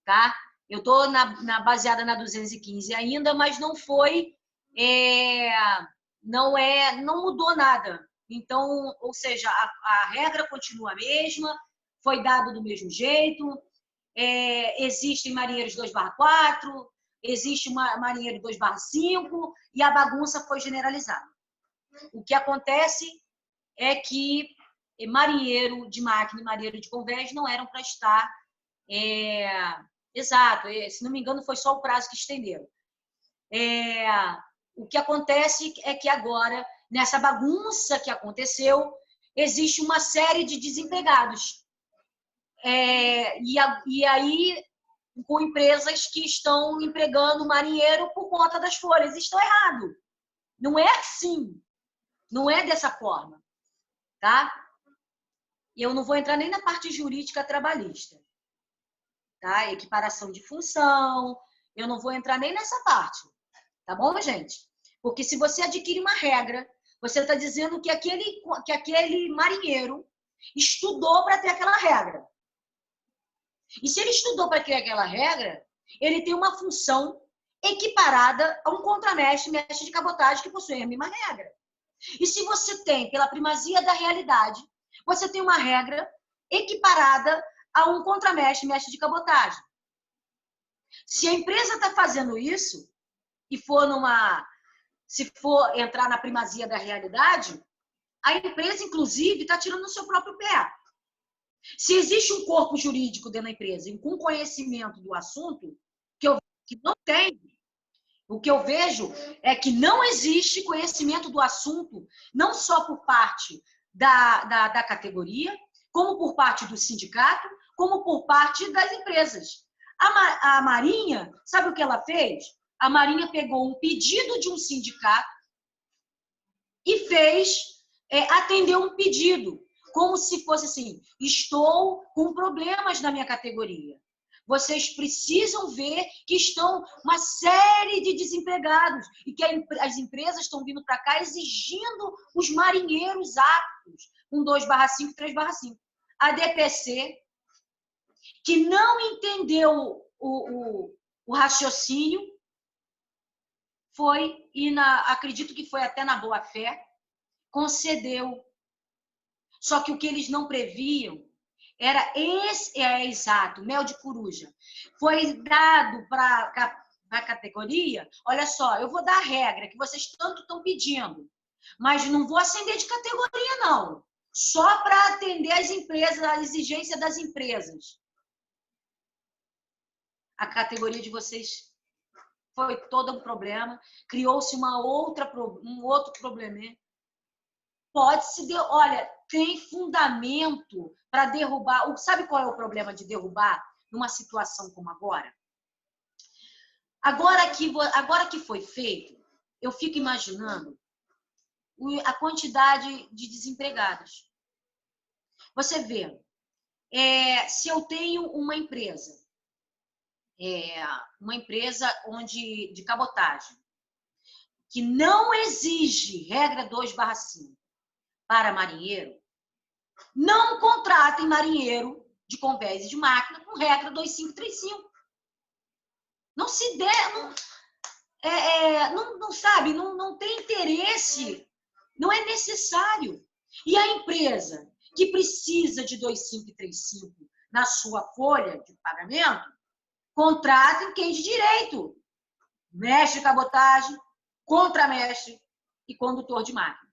Speaker 1: tá? Eu estou baseada na 215 ainda, mas não foi, não mudou nada. Então, ou seja, a regra continua a mesma, foi dado do mesmo jeito, existem marinheiros 2/4, existe marinheiro 2/5 e a bagunça foi generalizada. O que acontece é que marinheiro de máquina e marinheiro de convés não eram para estar... Exato, se não me engano, foi só o prazo que estenderam. O que acontece é que agora, nessa bagunça que aconteceu, existe uma série de desempregados. E aí, com empresas que estão empregando marinheiro por conta das folhas. Estão errado. Não é assim. Não é dessa forma. Tá? E eu não vou entrar nem na parte jurídica trabalhista. Tá? Equiparação de função. Eu não vou entrar nem nessa parte. Tá bom, gente? Porque se você adquire uma regra, você está dizendo que aquele marinheiro estudou para ter aquela regra. E se ele estudou para ter aquela regra, ele tem uma função equiparada a um contramestre, mestre de cabotagem que possui a mesma regra. E se você tem, pela primazia da realidade, você tem uma regra equiparada a um contramestre, mestre de cabotagem. Se a empresa está fazendo isso, e se for entrar na primazia da realidade, a empresa, inclusive, está tirando o seu próprio pé. Se existe um corpo jurídico dentro da empresa com conhecimento do assunto, que não tem, o que eu vejo é que não existe conhecimento do assunto, não só por parte da categoria, como por parte do sindicato, como por parte das empresas. A Marinha, sabe o que ela fez? A Marinha pegou um pedido de um sindicato e atendeu um pedido, como se fosse assim: estou com problemas na minha categoria. Vocês precisam ver que estão uma série de desempregados e que as empresas estão vindo para cá exigindo os marinheiros aptos, com 2/5, 3/5. A DPC, que não entendeu o raciocínio, foi, acredito que foi até na boa-fé, concedeu. Só que o que eles não previam era exato, mel de coruja. Foi dado para a categoria: olha só, eu vou dar a regra que vocês tanto estão pedindo, mas não vou ascender de categoria, não. Só para atender as empresas, a exigência das empresas. A categoria de vocês foi todo um problema, criou-se um outro problema. Olha, tem fundamento para derrubar. Sabe qual é o problema de derrubar numa situação como agora? Agora que foi feito, eu fico imaginando a quantidade de desempregados. Você vê, se eu tenho uma empresa de cabotagem, que não exige regra 2/5 para marinheiro, não contratem marinheiro de convés e de máquina com regra 2535. Não se der, não sabe, não tem interesse, não é necessário. E a empresa que precisa de 2535 na sua folha de pagamento, contratem quem de direito: mestre de cabotagem, contramestre e condutor de máquina.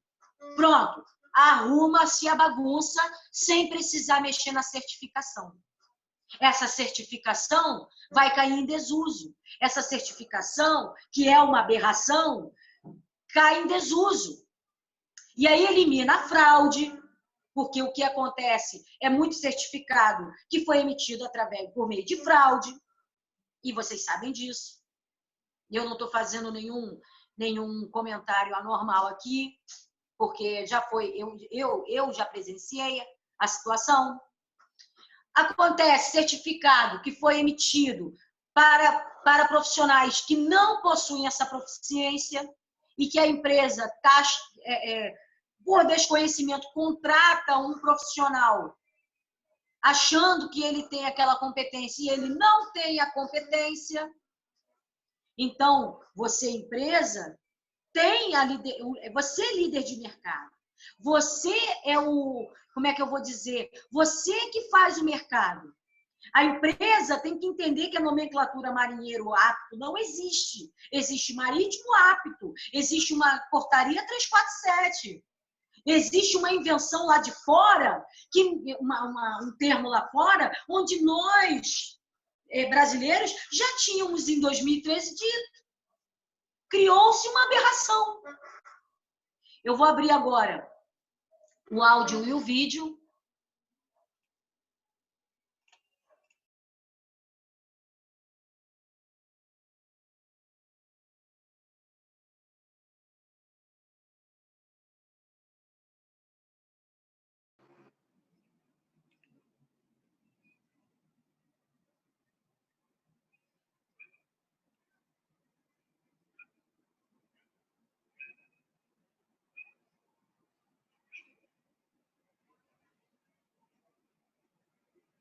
Speaker 1: Pronto. arruma-se a bagunça sem precisar mexer na certificação. Essa certificação vai cair em desuso. Essa certificação, que é uma aberração, cai em desuso. E aí elimina a fraude, porque o que acontece é muito certificado que foi emitido por meio de fraude, e vocês sabem disso. Eu não estou fazendo nenhum comentário anormal aqui, porque já foi, eu já presenciei a situação. Acontece certificado que foi emitido para profissionais que não possuem essa proficiência e que a empresa por desconhecimento, contrata um profissional achando que ele tem aquela competência e ele não tem a competência. Então, você, empresa, você é líder de mercado. Você é como é que eu vou dizer? Você que faz o mercado. A empresa tem que entender que a nomenclatura marinheiro apto não existe. Existe marítimo apto. Existe uma portaria 347. Existe uma invenção lá de fora, um termo lá fora, onde nós, brasileiros, já tínhamos em 2013 dito. Criou-se uma aberração. Eu vou abrir agora o áudio e o vídeo.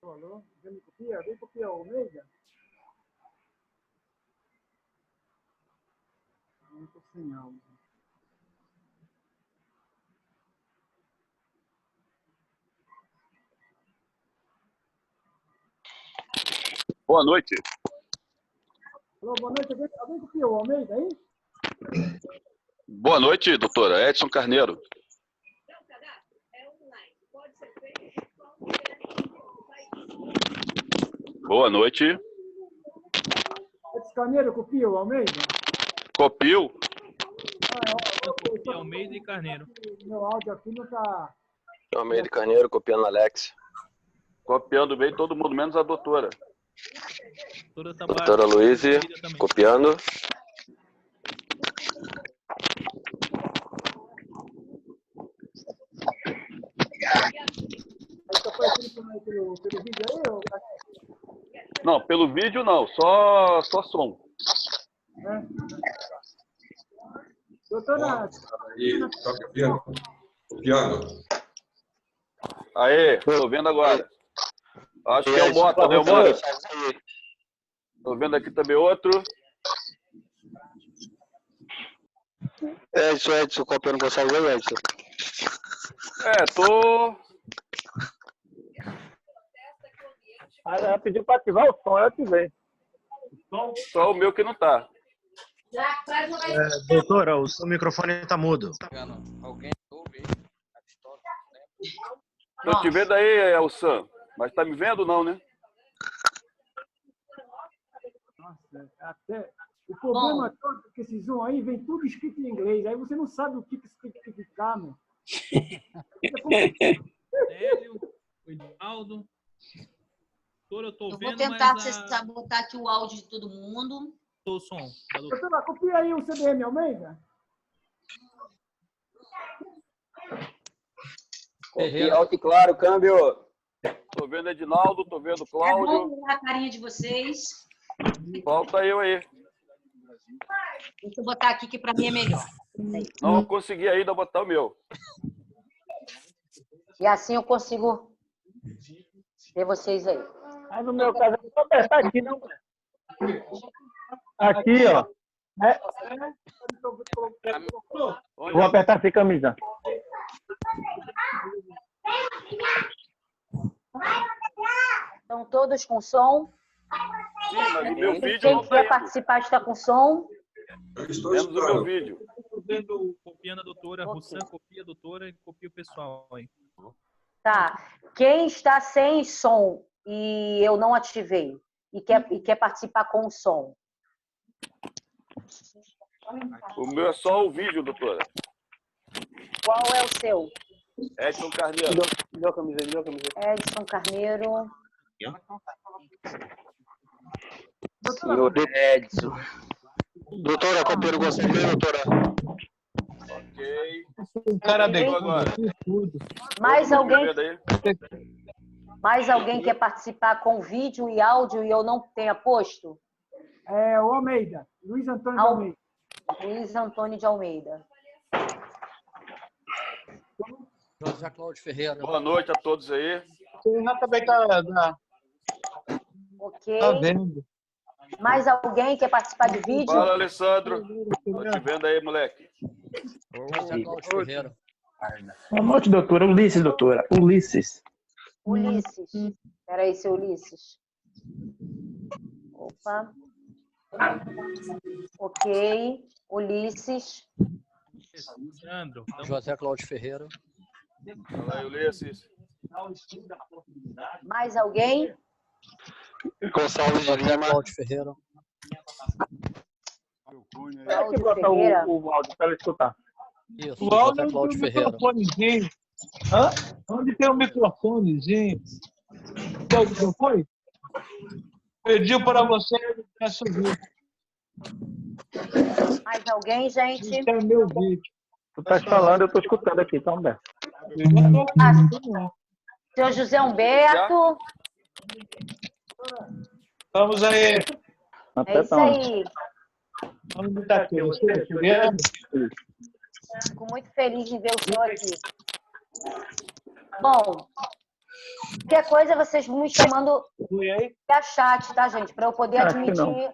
Speaker 2: Alô? Vem copiar o Almeida? Não estou sem áudio.
Speaker 3: Boa noite.
Speaker 2: Alô, boa noite. Alguém copiou o Almeida aí?
Speaker 3: Boa noite, doutora Edson Carneiro. Boa noite.
Speaker 2: Edson Carneiro copia o Almeida?
Speaker 3: Copio.
Speaker 4: Almeida e Carneiro.
Speaker 2: Meu áudio aqui não está...
Speaker 5: Almeida e Carneiro copiando Alex.
Speaker 3: Copiando bem todo mundo, menos a doutora.
Speaker 5: Doutora Luíse, copiando.
Speaker 2: Está aparecendo pelo vídeo aí, ou...
Speaker 3: Não, pelo vídeo não, só som.
Speaker 2: É. Doutora...
Speaker 6: Aí, tá copiando.
Speaker 3: Aê, tô vendo agora. Acho que é o Mota, né, o Mota? Tô vendo aqui também outro.
Speaker 5: Edson, copiando você aí, Edson.
Speaker 3: Tô...
Speaker 2: Ela pediu para ativar o som, eu ativei.
Speaker 3: Só o meu que não tá.
Speaker 7: Doutora, o seu microfone está mudo.
Speaker 5: Alguém ouve?
Speaker 3: Tô te vendo aí, Elsan. Mas tá me vendo não, né?
Speaker 2: Nossa, até... O problema todo é que esse Zoom aí vem tudo escrito em inglês. Aí você não sabe o que isso tem que significar, meu.
Speaker 4: Hélio, o Edinaldo. Eu tô
Speaker 1: Eu
Speaker 4: vendo,
Speaker 1: vou tentar
Speaker 4: mas
Speaker 1: botar aqui o áudio de todo mundo.
Speaker 4: o som.
Speaker 2: Doutora, copia aí o CDM Almeida.
Speaker 5: Copia alto e claro, câmbio.
Speaker 3: Tô vendo Edinaldo, tô vendo
Speaker 1: É
Speaker 3: Cláudio.
Speaker 1: bom ver a carinha de vocês.
Speaker 3: Falta eu aí.
Speaker 1: Deixa eu botar aqui que para mim é melhor.
Speaker 3: Não consegui ainda botar o meu.
Speaker 1: E assim eu consigo ver vocês aí.
Speaker 2: Aí no meu caso, eu vou apertar aqui, não. Aqui, ó.
Speaker 3: Onde
Speaker 2: Vou apertar assim, camisa.
Speaker 1: Estão todos com som.
Speaker 3: Sim, mas o meu vídeo
Speaker 1: Quem
Speaker 3: não tá
Speaker 1: quiser
Speaker 3: indo.
Speaker 1: participar está com som.
Speaker 6: Eu estou
Speaker 3: Menos o meu
Speaker 6: escutando.
Speaker 3: vídeo.
Speaker 4: Tô vendo o copiando a doutora. Russan copia a doutora e copia o pessoal aí.
Speaker 1: Tá. Quem está sem som e eu não ativei e quer participar com o som?
Speaker 3: O meu é só o vídeo, doutora.
Speaker 1: Qual é o seu?
Speaker 3: Edson Carneiro.
Speaker 1: Edson Carneiro.
Speaker 5: Edson. Doutora, copiando você mesmo, doutora?
Speaker 3: Ok.
Speaker 8: O cara deitou
Speaker 3: agora.
Speaker 1: Mais alguém quer participar com vídeo e áudio e eu não tenha posto?
Speaker 2: É o Almeida. Luiz Antônio de Almeida.
Speaker 1: Luiz Antônio de Almeida.
Speaker 9: José Cláudio Ferreira.
Speaker 3: Boa noite a todos aí.
Speaker 8: Você também tá
Speaker 1: Ok.
Speaker 8: Tá vendo.
Speaker 1: Mais alguém quer participar de vídeo?
Speaker 3: Fala, Alessandro. Tô te vendo aí, moleque.
Speaker 9: José Cláudio Ferreira.
Speaker 10: Boa noite, doutora. Ulisses, doutora. Ulisses.
Speaker 1: Ulisses. Peraí, seu Ulisses. Opa. Ok. Ulisses.
Speaker 4: Sandro.
Speaker 9: José Cláudio Ferreira.
Speaker 3: Fala aí, Ulisses.
Speaker 1: Mais alguém?
Speaker 5: Gonçalves de Lima.
Speaker 9: Cláudio Ferreira.
Speaker 10: Pera que botar o áudio para ele escutar.
Speaker 9: Isso,
Speaker 8: O áudio
Speaker 9: José
Speaker 8: tem
Speaker 9: Cláudio
Speaker 8: um
Speaker 9: Ferreira.
Speaker 8: microfonezinho. Hã? Onde tem um microfonezinho? Não foi? Pediu para você subir.
Speaker 1: Mais alguém, gente?
Speaker 8: Esse é meu vídeo.
Speaker 10: Tu tá falando, eu tô escutando aqui, tá, Humberto?
Speaker 1: Seu José Humberto.
Speaker 8: Vamos aí.
Speaker 1: É isso aí.
Speaker 8: Vamos botar aqui.
Speaker 1: Fico muito feliz de ver o senhor aqui. Bom, qualquer coisa vocês vão me chamando via chat, tá, gente? Para eu poder admitir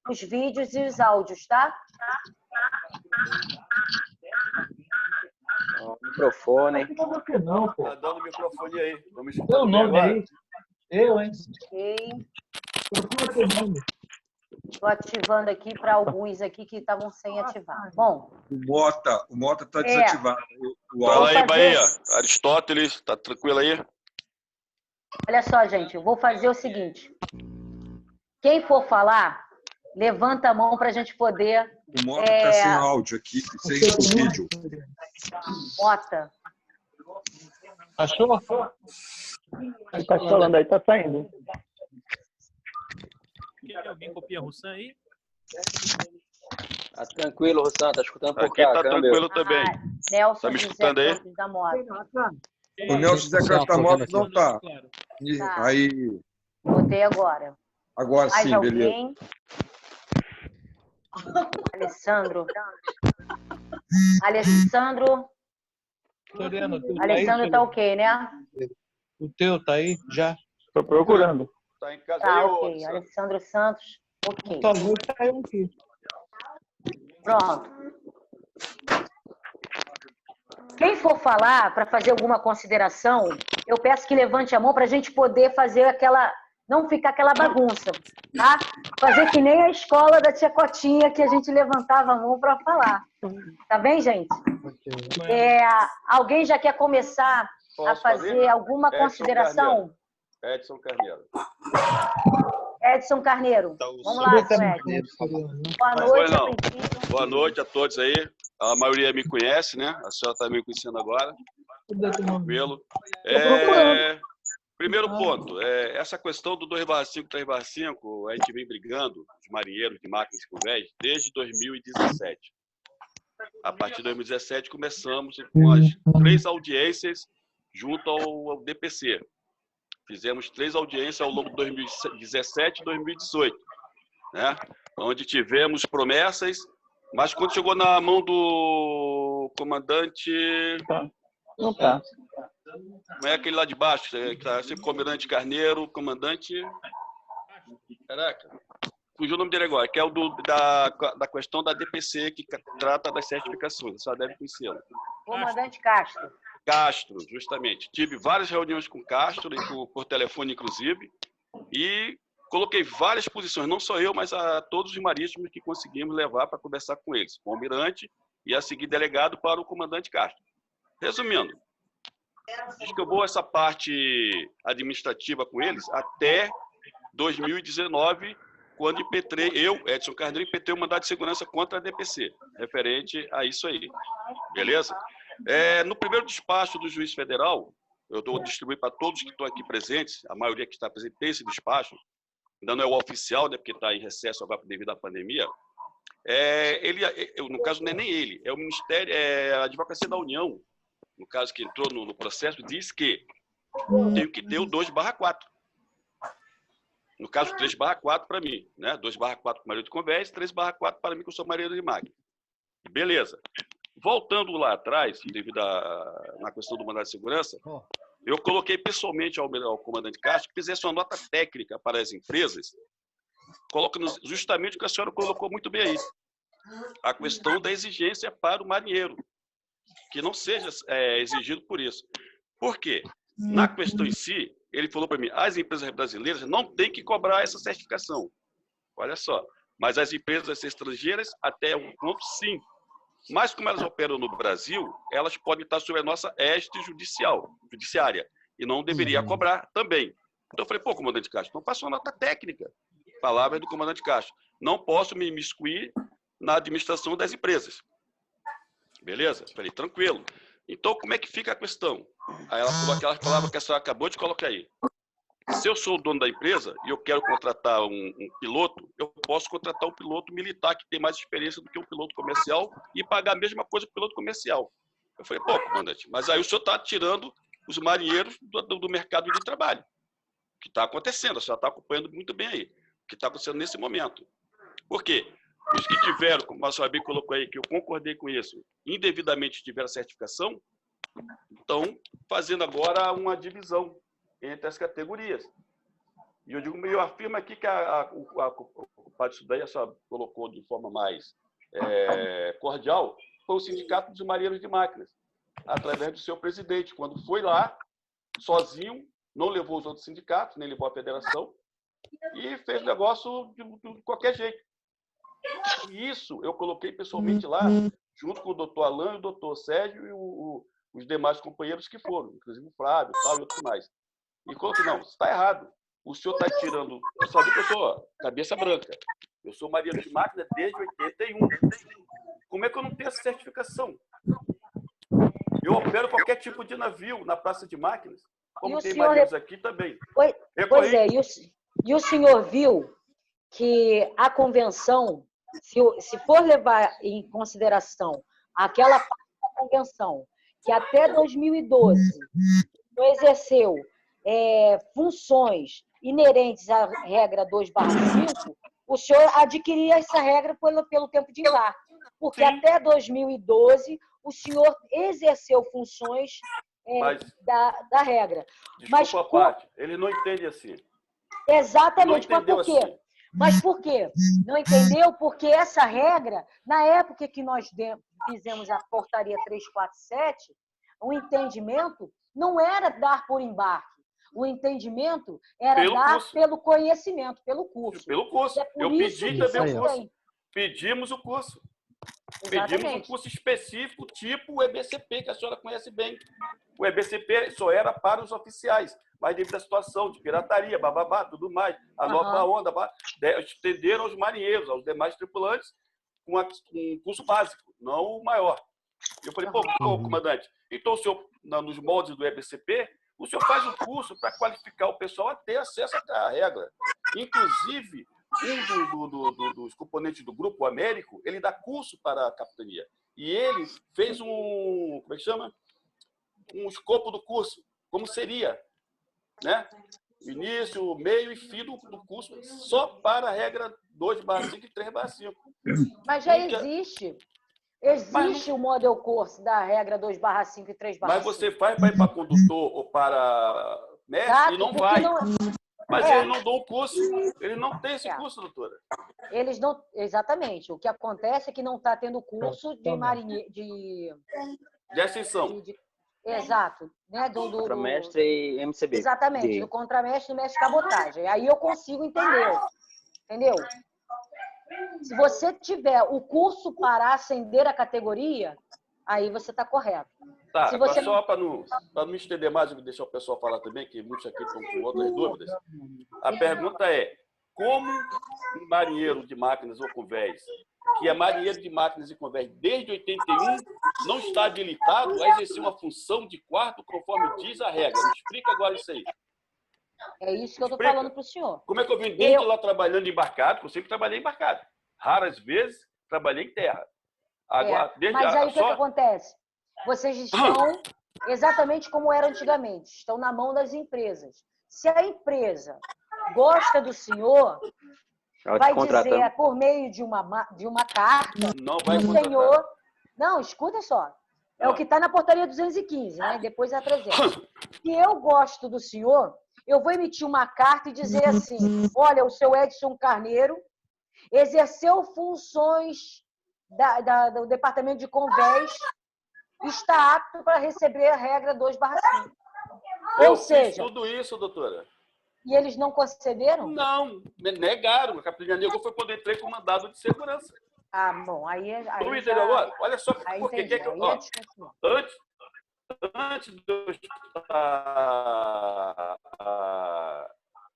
Speaker 1: os vídeos e os áudios, tá?
Speaker 5: Microfone.
Speaker 8: Não, pô.
Speaker 3: Tá dando microfone aí. Vamos
Speaker 8: Teu
Speaker 3: escutar
Speaker 8: nome
Speaker 3: agora.
Speaker 8: aí? Eu, hein?
Speaker 1: Ok.
Speaker 8: Procura teu nome.
Speaker 1: Estou ativando aqui para alguns aqui que estavam sem ativar. Bom.
Speaker 6: O Mota está desativado.
Speaker 3: Fala aí, Bahia. Aristóteles, tá tranquilo aí?
Speaker 1: Olha só, gente, eu vou fazer o seguinte. Quem for falar, levanta a mão para a gente poder...
Speaker 6: O Mota está sem áudio aqui, sem vídeo.
Speaker 1: Mota.
Speaker 8: Achou?
Speaker 10: Ele tá falando aí, tá saindo.
Speaker 4: Alguém copia a Russan aí?
Speaker 5: Tá tranquilo, Russan, tá escutando por
Speaker 3: Aqui
Speaker 5: cá,
Speaker 3: tá
Speaker 5: câmbio.
Speaker 3: tranquilo também.
Speaker 1: Nelson
Speaker 3: Tá me
Speaker 1: José
Speaker 3: escutando aí?
Speaker 1: Campos da Mota.
Speaker 6: O Nelson José Carlos da Moto não tá.
Speaker 1: Tá.
Speaker 6: Aí,
Speaker 1: Botei agora.
Speaker 6: agora
Speaker 1: Mais
Speaker 6: sim, beleza.
Speaker 1: alguém? Alessandro. Alessandro.
Speaker 8: Toriano, tu tá
Speaker 1: Alessandro
Speaker 8: aí,
Speaker 1: tá ok, né?
Speaker 8: O teu tá aí? Já?
Speaker 10: Tô procurando.
Speaker 3: Tá em casa
Speaker 1: Tá
Speaker 3: aí,
Speaker 1: ok.
Speaker 3: ô.
Speaker 1: Alessandro Santos, ok.
Speaker 8: Tua luz tá aí aqui.
Speaker 1: Pronto. Quem for falar para fazer alguma consideração, eu peço que levante a mão para a gente poder fazer aquela... Não ficar aquela bagunça, tá? Fazer que nem a escola da tia Cotinha, que a gente levantava a mão para falar. Tá bem, gente? Alguém já quer começar a fazer alguma consideração?
Speaker 3: Edson Carneiro.
Speaker 1: Edson Carneiro. Vamos lá, Edson. Boa noite, a princípio.
Speaker 3: Boa noite a todos aí. A maioria me conhece, né? A senhora está me conhecendo agora. Tranquilo. Primeiro ponto, essa questão do 2/5, 3/5, a gente vem brigando, os marinheiros de máquinas com vés, desde 2017. A partir de 2017, começamos com as 3 audiências junto ao DPC. Fizemos 3 audiências ao longo de 2017 e 2018, né? Onde tivemos promessas, mas quando chegou na mão do comandante...
Speaker 10: Não tá.
Speaker 3: Não é aquele lá de baixo, que tá sempre comandante Carneiro, comandante... Caraca, fugiu o nome dele agora, que é o da questão da DPC, que trata das certificações, você já deve conhecê-lo.
Speaker 1: Comandante Castro.
Speaker 3: Castro, justamente. Tive várias reuniões com Castro, por telefone inclusive, e coloquei várias posições, não só eu, mas a todos os marítimos que conseguimos levar para conversar com eles, com o almirante e a seguir delegado para o comandante Castro. Resumindo, descambou essa parte administrativa com eles até 2019, quando impetrei, eu, Edson Carneiro, impetrei um mandado de segurança contra a DPC, referente a isso aí. Beleza? No primeiro despacho do juiz federal, eu vou distribuir para todos que estão aqui presentes, a maioria que está presente tem esse despacho, ainda não é o oficial, né, porque está em recesso agora devido à pandemia. No caso, não é nem ele, é o Ministério, a Advocacia da União, no caso que entrou no processo, diz que tenho que ter o 2/4. No caso, 3/4 para mim, né? 2/4 para o marido de convés, 3/4 para mim, que eu sou marido de máquina. Beleza. Voltando lá atrás, devido na questão do mandado de segurança, eu coloquei pessoalmente ao comandante Castro que fizesse uma nota técnica para as empresas, colocando justamente o que a senhora colocou muito bem aí, a questão da exigência para o marinheiro, que não seja exigido por isso. Por quê? Na questão em si, ele falou para mim, as empresas brasileiras não têm que cobrar essa certificação. Olha só. Mas as empresas estrangeiras, até um ponto, sim. Mas como elas operam no Brasil, elas podem estar sob a nossa égide judiciária. E não deveria cobrar também. Então eu falei, pô, comandante Castro, não passou uma nota técnica. Palavras do comandante Castro. Não posso me imiscuir na administração das empresas. Beleza? Falei, tranquilo. Então, como é que fica a questão? Aí ela falou aquelas palavras que a senhora acabou de colocar aí. Se eu sou o dono da empresa e eu quero contratar um piloto, eu posso contratar um piloto militar que tem mais experiência do que um piloto comercial e pagar a mesma coisa para o piloto comercial. Eu falei, pô, comandante, mas aí o senhor está tirando os marinheiros do mercado de trabalho. O que está acontecendo? A senhora está acompanhando muito bem aí. O que está acontecendo nesse momento. Por quê? Os que tiveram, como a senhora bem colocou aí, que eu concordei com isso, indevidamente tiveram certificação, estão fazendo agora uma divisão entre as categorias. E eu afirmo aqui que o parte disso daí, a senhora colocou de forma mais cordial, foi o Sindicato dos Marinheiros de Máquinas, através do seu presidente, quando foi lá, sozinho, não levou os outros sindicatos, nem levou a federação, e fez o negócio de qualquer jeito. E isso eu coloquei pessoalmente lá, junto com o doutor Alain, o doutor Sérgio e os demais companheiros que foram, inclusive o Flávio tal, e outros mais. E coloquei, não, está errado. O senhor está tirando... Eu sabia que eu sou cabeça branca. Eu sou marinheiro de máquina desde 81. Como é que eu não tenho essa certificação? Eu opero qualquer tipo de navio na praça de máquinas, como tem marinheiros aqui também.
Speaker 1: Pois é, e o senhor viu que a convenção, se for levar em consideração aquela parte da convenção, que até 2012 não exerceu funções inerentes à regra 2/5, o senhor adquiria essa regra pelo tempo de embarque. Porque sim, até 2012 o senhor exerceu funções da regra.
Speaker 3: Desculpa a parte, ele não entende assim.
Speaker 1: Exatamente, mas por quê? Assim. Mas por quê? Não entendeu? Porque essa regra, na época que nós fizemos a portaria 347, o entendimento não era dar por embarque. O entendimento era dar pelo conhecimento, pelo curso.
Speaker 3: Pelo curso. Eu pedi também o curso. Pedimos o curso.
Speaker 1: Exatamente.
Speaker 3: Pedimos um curso específico, tipo o EBCP, que a senhora conhece bem. O EBCP só era para os oficiais, mas devido à situação de pirataria, bababá, tudo mais, a nova onda, estenderam aos marinheiros, aos demais tripulantes, com um curso básico, não o maior. Eu falei, pô, comandante, então o senhor, nos moldes do EBCP, o senhor faz um curso para qualificar o pessoal a ter acesso à regra. Inclusive, um dos componentes do Grupo Américo, ele dá curso para a capitania. E ele fez como é que chama? Um escopo do curso, como seria, né? Início, meio e fim do curso, só para a regra 2/5 e 3/5.
Speaker 1: Mas já existe. Existe o model course da regra 2/5 e 3/5.
Speaker 3: Mas você faz para ir para condutor ou para mestre e não vai. Mas eles não dão o curso. Ele não tem esse curso, doutora.
Speaker 1: Eles não... Exatamente. O que acontece é que não está tendo curso de marinheiro... De
Speaker 3: ascensão.
Speaker 1: Exato. Né?
Speaker 11: Contramestre e MCB.
Speaker 1: Exatamente. Do contramestre e mestre cabotagem. Aí eu consigo entender. Entendeu? Se você tiver o curso para ascender a categoria, aí você está correto.
Speaker 3: Tá,
Speaker 1: Se
Speaker 3: agora
Speaker 1: você
Speaker 3: só para não me estender mais, eu vou deixar o pessoal falar também, que muitos aqui estão com outras dúvidas. A pergunta é, como um marinheiro de máquinas ou convés, que é marinheiro de máquinas e convés desde 81, não está habilitado a exercer uma função de quarto conforme diz a regra? Me explica agora isso aí.
Speaker 1: É isso que eu estou falando para o senhor.
Speaker 3: Como é que eu vim desde lá trabalhando embarcado? Eu sempre trabalhei embarcado. Raras vezes trabalhei em terra. Agora,
Speaker 1: mas aí o que acontece? Vocês estão exatamente como era antigamente. Estão na mão das empresas. Se a empresa gosta do senhor, vai dizer por meio de uma carta
Speaker 3: não vai
Speaker 1: o senhor... Não, escuta só. É o que está na portaria 215, né? Depois é a 300. Se eu gosto do senhor, eu vou emitir uma carta e dizer assim, olha, o seu Edson Carneiro exerceu funções do Departamento de Convés, está apto para receber a regra 2/5. Ou seja...
Speaker 3: tudo isso, doutora.
Speaker 1: E eles não concederam?
Speaker 3: Não, negaram. A Capitania negou foi quando entrei com mandado de segurança.
Speaker 1: Ah, bom, aí
Speaker 3: tu me entendeu agora? Olha só porque que eu... Antes de eu estar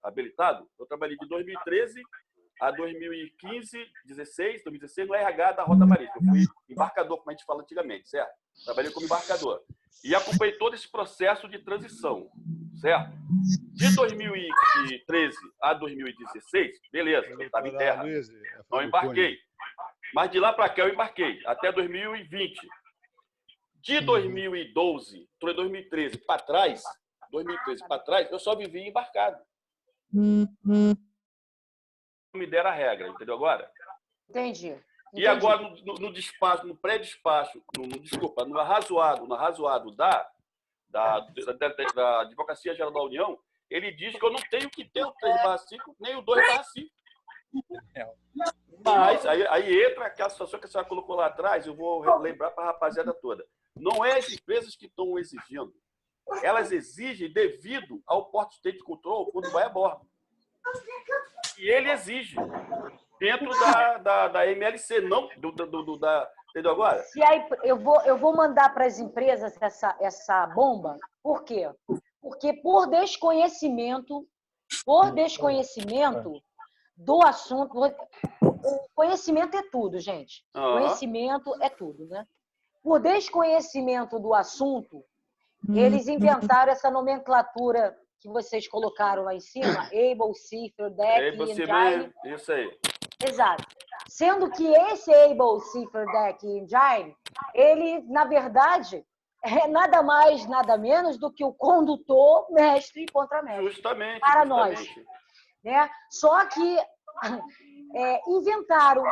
Speaker 3: habilitado, eu trabalhei de 2013 a 2015, 2016 no RH da Rota Marítima. Eu fui embarcador, como a gente fala antigamente, certo? Trabalhei como embarcador. E acompanhei todo esse processo de transição, certo? De 2013 a 2016, beleza, eu estava em terra, não embarquei. Mas de lá para cá eu embarquei, até 2020. De 2012, 2013 para trás, eu só vivi embarcado. Me deram a regra, entendeu agora?
Speaker 1: Entendi.
Speaker 3: E agora, no despacho, no pré-despacho, no arrazoado da Advocacia Geral da União, ele diz que eu não tenho que ter o 3/5 nem o 2/5. Mas aí entra aquela situação que a senhora colocou lá atrás, eu vou lembrar para a rapaziada toda. Não é as empresas que estão exigindo. Elas exigem devido ao Port State Control quando vai a bordo. E ele exige dentro da MLC, não entendeu agora?
Speaker 1: Se aí, eu vou mandar para as empresas essa bomba. Por quê? Porque por desconhecimento do assunto, conhecimento é tudo, gente. Conhecimento é tudo, né? Por desconhecimento do assunto, eles inventaram essa nomenclatura que vocês colocaram lá em cima, Able, Cipher, Deck, Engine.
Speaker 3: Isso aí.
Speaker 1: Exato. Sendo que esse Able, Cipher, Deck e Engine, ele, na verdade, é nada mais, nada menos do que o condutor, mestre e contramestre.
Speaker 3: Justamente.
Speaker 1: Para nós. Né? Só que inventaram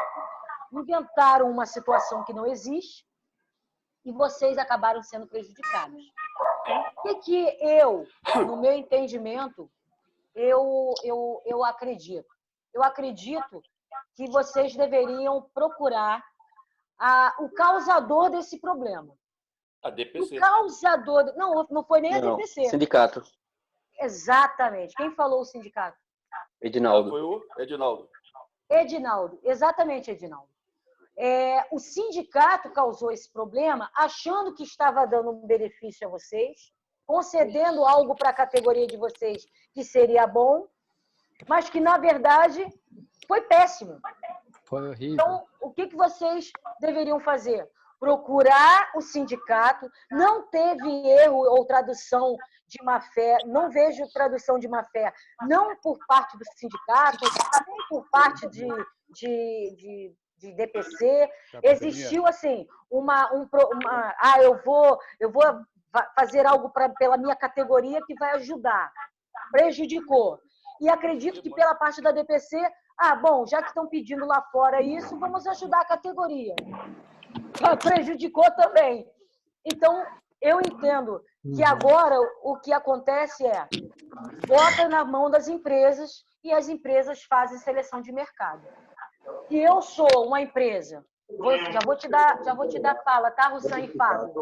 Speaker 1: uma situação que não existe e vocês acabaram sendo prejudicados. O que eu, no meu entendimento, eu acredito? Eu acredito que vocês deveriam procurar o causador desse problema.
Speaker 3: A DPC.
Speaker 1: O causador... Não foi nem a DPC.
Speaker 11: Sindicato.
Speaker 1: Exatamente. Quem falou o sindicato?
Speaker 11: Edinaldo.
Speaker 3: Foi o Edinaldo.
Speaker 1: Edinaldo. Exatamente, Edinaldo. O sindicato causou esse problema achando que estava dando um benefício a vocês, concedendo algo para a categoria de vocês que seria bom, mas que, na verdade, foi péssimo.
Speaker 9: Foi horrível.
Speaker 1: Então, o que vocês deveriam fazer? Procurar o sindicato. Não teve erro ou tradução de má-fé, não vejo tradução de má-fé, não por parte do sindicato, nem por parte de DPC. Existiu, assim, eu vou fazer algo pela minha categoria que vai ajudar. Prejudicou. E acredito que pela parte da DPC, bom, já que estão pedindo lá fora isso, vamos ajudar a categoria. Prejudicou também. Então, eu entendo que agora o que acontece bota na mão das empresas e as empresas fazem seleção de mercado. Se eu sou uma empresa, já vou te dar fala, tá, Russan e Fábio?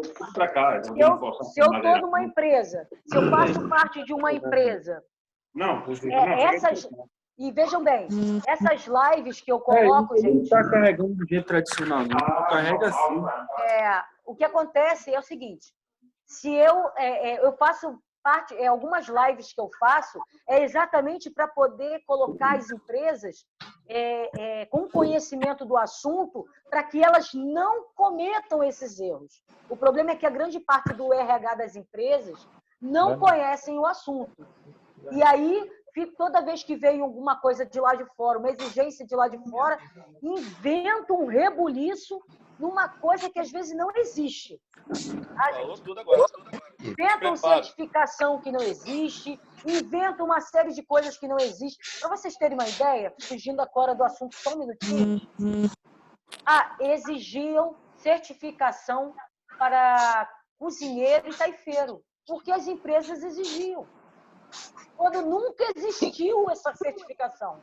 Speaker 1: Se eu estou numa empresa, se eu faço parte de uma empresa, E vejam bem, essas lives que eu coloco,
Speaker 2: Não
Speaker 1: gente,
Speaker 2: está carregando do jeito tradicional, não. Carrega assim.
Speaker 1: o que acontece é o seguinte: se eu faço parte, algumas lives que eu faço, é exatamente para poder colocar as empresas com conhecimento do assunto, para que elas não cometam esses erros. O problema é que a grande parte do RH das empresas não conhecem o assunto. E aí, toda vez que vem alguma coisa de lá de fora, uma exigência de lá de fora, inventa um rebuliço numa coisa que às vezes não existe.
Speaker 3: Falou tudo agora.
Speaker 1: Inventam certificação que não existe, inventam uma série de coisas que não existem. Para vocês terem uma ideia, fugindo agora do assunto só um minutinho, exigiam certificação para cozinheiro e taifeiro, porque as empresas exigiam. Quando nunca existiu essa certificação.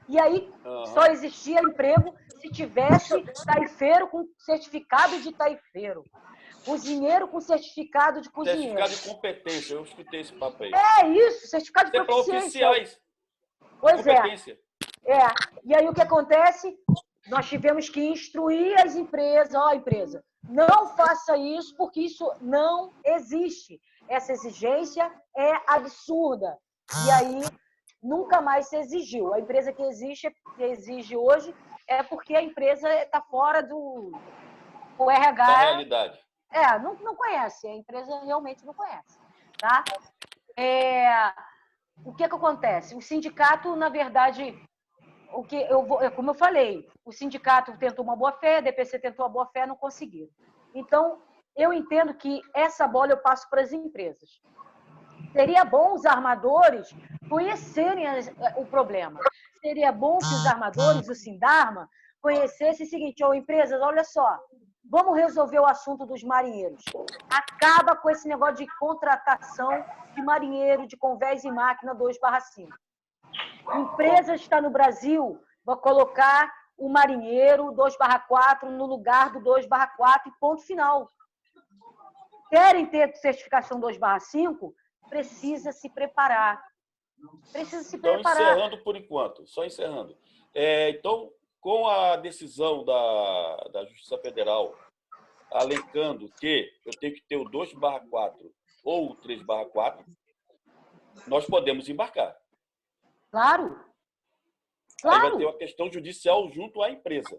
Speaker 1: E aí só existia emprego se tivesse taifeiro com certificado de taifeiro, cozinheiro com certificado de cozinheiro.
Speaker 3: Certificado de competência, eu escutei esse papo aí.
Speaker 1: É isso, certificado de
Speaker 3: Isso é para
Speaker 1: proficiência.
Speaker 3: oficiais.
Speaker 1: Pois
Speaker 3: competência.
Speaker 1: E aí o que acontece? Nós tivemos que instruir as empresas, empresa, não faça isso porque isso não existe. Essa exigência é absurda. E aí nunca mais se exigiu. A empresa que exige hoje é porque a empresa está fora do RH.
Speaker 3: Da realidade.
Speaker 1: Não conhece. A empresa realmente não conhece. Tá? O que acontece? O sindicato, na verdade, como eu falei, o sindicato tentou uma boa-fé, a DPC tentou uma boa-fé, não conseguiu. Então, eu entendo que essa bola eu passo para as empresas. Seria bom os armadores conhecerem o problema. Seria bom que os armadores, o Sindarma, conhecessem o seguinte: empresas, olha só, vamos resolver o assunto dos marinheiros. Acaba com esse negócio de contratação de marinheiro de convés e máquina 2/5. Empresa está no Brasil, vai colocar o marinheiro 2/4 no lugar do 2/4 e ponto final. Querem ter certificação 2/5? Precisa se preparar.
Speaker 3: Então, encerrando por enquanto, só encerrando. Então, com a decisão da Justiça Federal alencando que eu tenho que ter o 2/4 ou o 3/4, nós podemos embarcar.
Speaker 1: Claro.
Speaker 3: Aí vai ter uma questão judicial junto à empresa.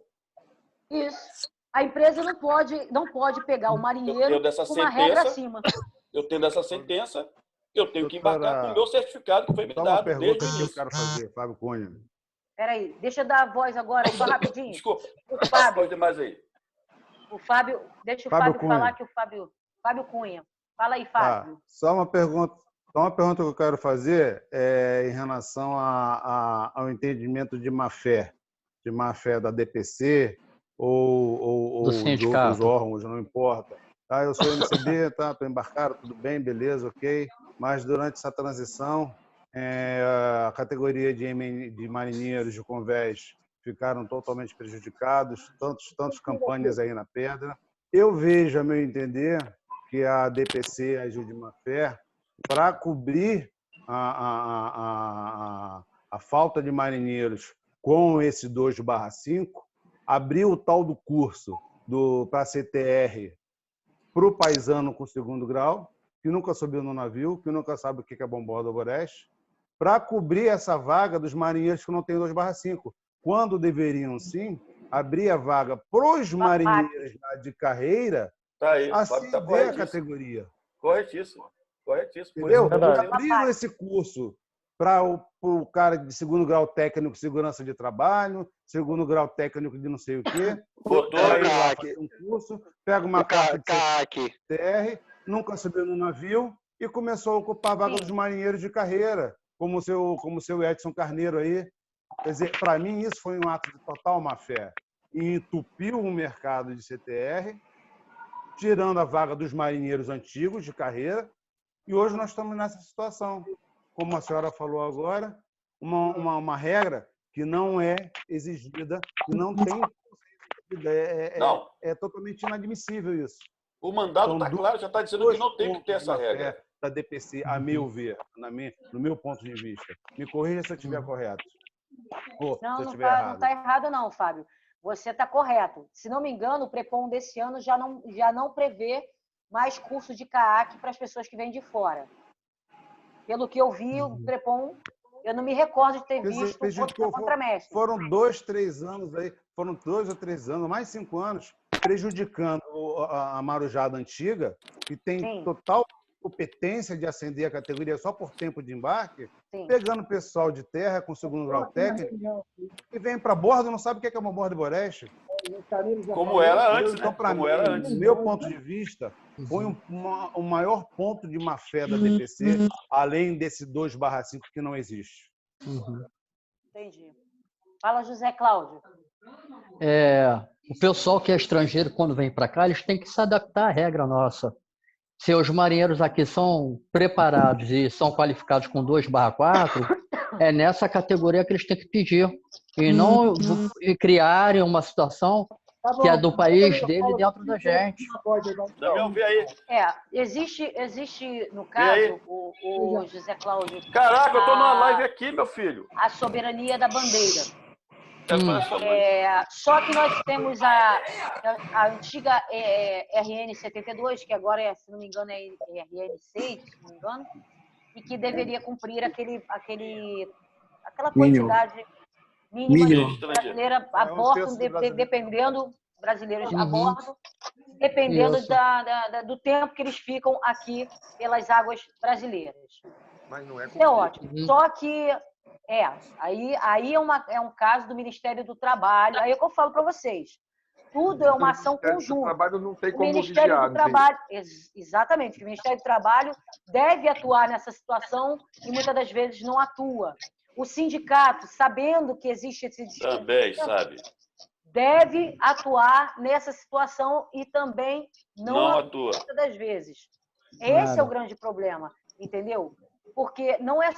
Speaker 1: Isso. A empresa não pode pegar o marinheiro com uma regra acima.
Speaker 3: Eu tendo essa sentença, eu tenho que embarcar com o meu certificado que foi me dado.
Speaker 12: Só uma pergunta que eu quero fazer, Fábio Cunha.
Speaker 1: Peraí, deixa eu dar a voz agora, só rapidinho.
Speaker 3: Desculpa,
Speaker 1: o Fábio.
Speaker 3: Demais aí.
Speaker 1: O Fábio, deixa o Fábio falar que o Fábio Cunha. Fala aí, Fábio.
Speaker 12: Só uma pergunta que eu quero fazer em relação ao entendimento de má-fé da DPC ou
Speaker 9: do
Speaker 12: de outros órgãos, não importa. Tá, eu sou MCB, estou embarcado, tudo bem, beleza, ok. Mas durante essa transição, a categoria de marinheiros de convés ficaram totalmente prejudicados, tantos campanhas aí na pedra. Eu vejo, a meu entender, que a DPC agiu de má-fé para cobrir a falta de marinheiros com esse 2/5, abriu o tal do curso para a CTR para o paisano com 2º grau, que nunca subiu no navio, que nunca sabe o que é bombordo ou boreste, para cobrir essa vaga dos marinheiros que não têm 2/5, quando deveriam, sim, abrir a vaga para os marinheiros de carreira aceder à categoria.
Speaker 3: Corretíssimo. Corretíssimo.
Speaker 12: Entendeu? Abriram esse curso para o cara de 2º grau técnico de segurança de trabalho, 2º grau técnico de não sei o quê.
Speaker 3: Botou
Speaker 12: aí um curso, pega uma carta de CTR, nunca subiu no navio e começou a ocupar a vaga dos marinheiros de carreira, como o seu Edson Carneiro aí. Quer dizer, para mim isso foi um ato de total má-fé. E entupiu o mercado de CTR, tirando a vaga dos marinheiros antigos de carreira, e hoje nós estamos nessa situação. Como a senhora falou agora, uma regra que não é exigida, que não tem... É totalmente inadmissível isso.
Speaker 3: O mandato está claro, já está dizendo que não tem que ter essa regra.
Speaker 12: Da DPC, a meu ver, no meu ponto de vista. Me corrija se eu estiver correto. Ou, se eu
Speaker 1: Não
Speaker 12: estiver
Speaker 1: está
Speaker 12: errado.
Speaker 1: não tá errado, não, Fábio. Você está correto. Se não me engano, o Prepom desse ano já não prevê mais curso de CAAC para as pessoas que vêm de fora. Pelo que eu vi, o Prepom, eu não me recordo de ter visto
Speaker 12: Prejudicou,
Speaker 1: contramestre.
Speaker 12: foram 2, 3 anos aí, foram 2 ou 3 anos, mais 5 anos, prejudicando a marujada antiga, que tem total competência de ascender a categoria só por tempo de embarque, pegando pessoal de terra com segundo grau técnico, e vem para bordo e não sabe o que é uma borda de boreste.
Speaker 3: Como era antes,
Speaker 12: Então,
Speaker 3: né?
Speaker 12: para mim,
Speaker 3: Era antes.
Speaker 12: do meu ponto de vista, foi o maior ponto de má fé da DPC, além desse 2/5 que não existe.
Speaker 1: Entendi. Fala, José Cláudio.
Speaker 9: O pessoal que é estrangeiro, quando vem para cá, eles têm que se adaptar à regra nossa. Se os marinheiros aqui são preparados e são qualificados com 2/4, é nessa categoria que eles têm que pedir. E não criarem uma situação que é do país dele dentro da gente.
Speaker 3: Damião, vê aí.
Speaker 1: Existe no caso, o José Cláudio...
Speaker 3: Caraca, eu tô numa live aqui, meu filho.
Speaker 1: A soberania da bandeira. Só que nós temos a antiga RN 72, que agora, se não me engano, é RN 6, se não me engano, e que deveria cumprir aquela quantidade mínima brasileira a bordo, dependendo, brasileiros a bordo, dependendo do tempo que eles ficam aqui pelas águas brasileiras.
Speaker 6: Mas não é
Speaker 1: isso é ótimo. Só que aí é um caso do Ministério do Trabalho. Aí é o que eu falo para vocês. Tudo é uma ação conjunta. O
Speaker 6: trabalho não tem como
Speaker 1: Ministério
Speaker 6: vigiar,
Speaker 1: do Trabalho, exatamente. O Ministério do Trabalho deve atuar nessa situação e muitas das vezes não atua. O sindicato, sabendo que existe esse
Speaker 3: também sabe,
Speaker 1: deve atuar nessa situação e também não atua muitas das vezes. Esse é o grande problema, entendeu? Porque não é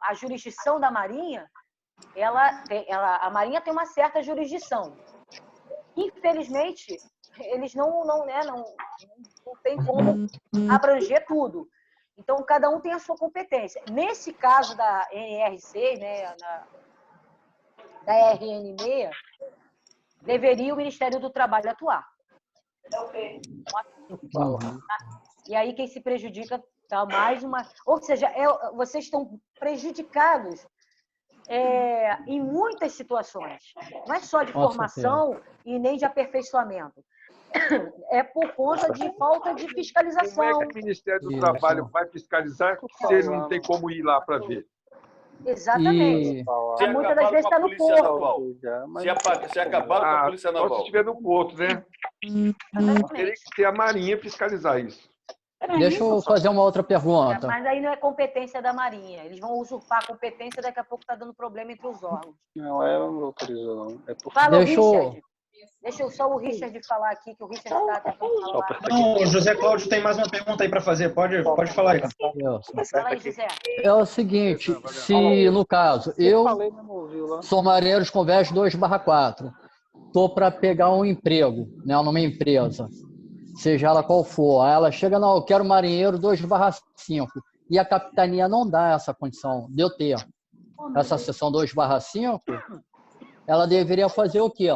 Speaker 1: a jurisdição da Marinha, a Marinha tem uma certa jurisdição. Infelizmente, eles não tem como abranger tudo. Então, cada um tem a sua competência. Nesse caso da NR6, né, da RN6, deveria o Ministério do Trabalho atuar. E aí quem se prejudica tá mais uma... Ou seja, vocês estão prejudicados em muitas situações. Não é só de formação e nem de aperfeiçoamento. É por conta de falta de fiscalização.
Speaker 6: Como é que o Ministério do Trabalho vai fiscalizar se ele não tem como ir lá para ver?
Speaker 1: Exatamente. Muitas das vezes está no porto.
Speaker 3: Se acabar com a Polícia Naval.
Speaker 6: Só se estiver no porto, né? Teria que ter a Marinha fiscalizar isso.
Speaker 9: Deixa eu fazer uma outra pergunta.
Speaker 1: Mas aí não é competência da Marinha. Eles vão usurpar a competência, daqui a pouco está dando problema entre os órgãos.
Speaker 5: Não é autorizado.
Speaker 1: Fala, Richard. Deixa só o Richard falar aqui, que o Richard está tentando falar.
Speaker 7: Não, o José Cláudio tem mais uma pergunta aí para fazer. Pode falar aí.
Speaker 1: Fala aí, José.
Speaker 9: É o seguinte, se no caso, eu sou marinheiro de convés 2/4, estou para pegar um emprego, né, numa empresa, seja ela qual for, aí ela chega, não, eu quero marinheiro 2/5, e a capitania não dá essa condição de eu ter essa seção 2/5, ela deveria fazer o quê?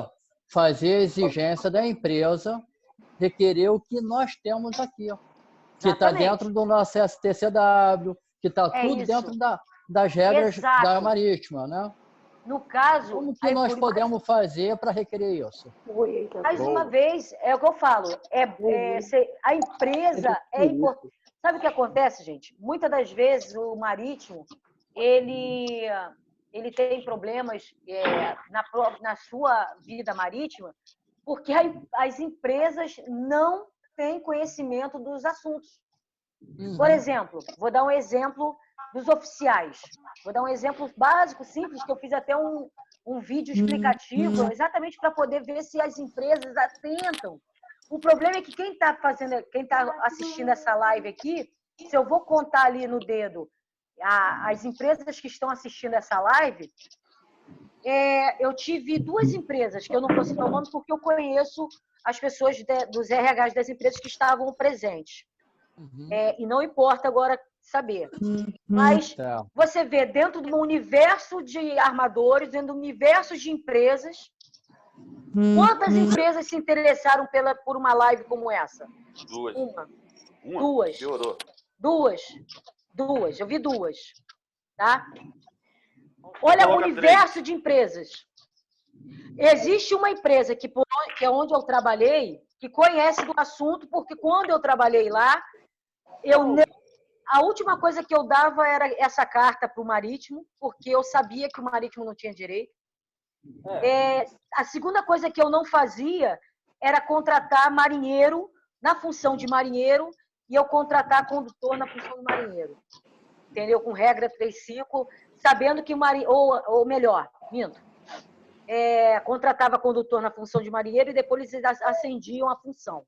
Speaker 9: Fazer a exigência da empresa, requerer o que nós temos aqui, que está dentro do nosso STCW, que está tudo dentro das regras da marítima, né?
Speaker 1: No caso...
Speaker 9: Como que nós podemos fazer para requerer isso?
Speaker 1: Mais uma vez, é o que eu falo, a empresa é importante. Sabe o que acontece, gente? Muitas das vezes o marítimo, ele tem problemas na sua vida marítima porque as empresas não têm conhecimento dos assuntos. Por exemplo, vou dar um exemplo dos oficiais. Vou dar um exemplo básico, simples, que eu fiz até um vídeo explicativo, exatamente para poder ver se as empresas atentam. O problema é que quem está assistindo essa live aqui, se eu vou contar ali no dedo as empresas que estão assistindo essa live, eu tive 2 empresas, que eu não vou citar o nome porque eu conheço as pessoas dos RHs das empresas que estavam presentes. E não importa agora saber. Mas você vê dentro de um universo de armadores, dentro de um universo de empresas, quantas empresas se interessaram por uma live como essa?
Speaker 3: Duas.
Speaker 1: Uma.
Speaker 3: Duas. Piorou.
Speaker 1: Duas. Eu vi duas. Tá? Olha o universo de empresas. Existe uma empresa que é onde eu trabalhei, que conhece do assunto, porque quando eu trabalhei lá, a última coisa que eu dava era essa carta para o Marítimo, porque eu sabia que o Marítimo não tinha direito. A segunda coisa que eu não fazia era contratar marinheiro na função de marinheiro e eu contratar condutor na função de marinheiro. Entendeu? Com regra 3.5, sabendo que o marinheiro... Ou melhor, minto. Contratava condutor na função de marinheiro e depois eles ascendiam a função.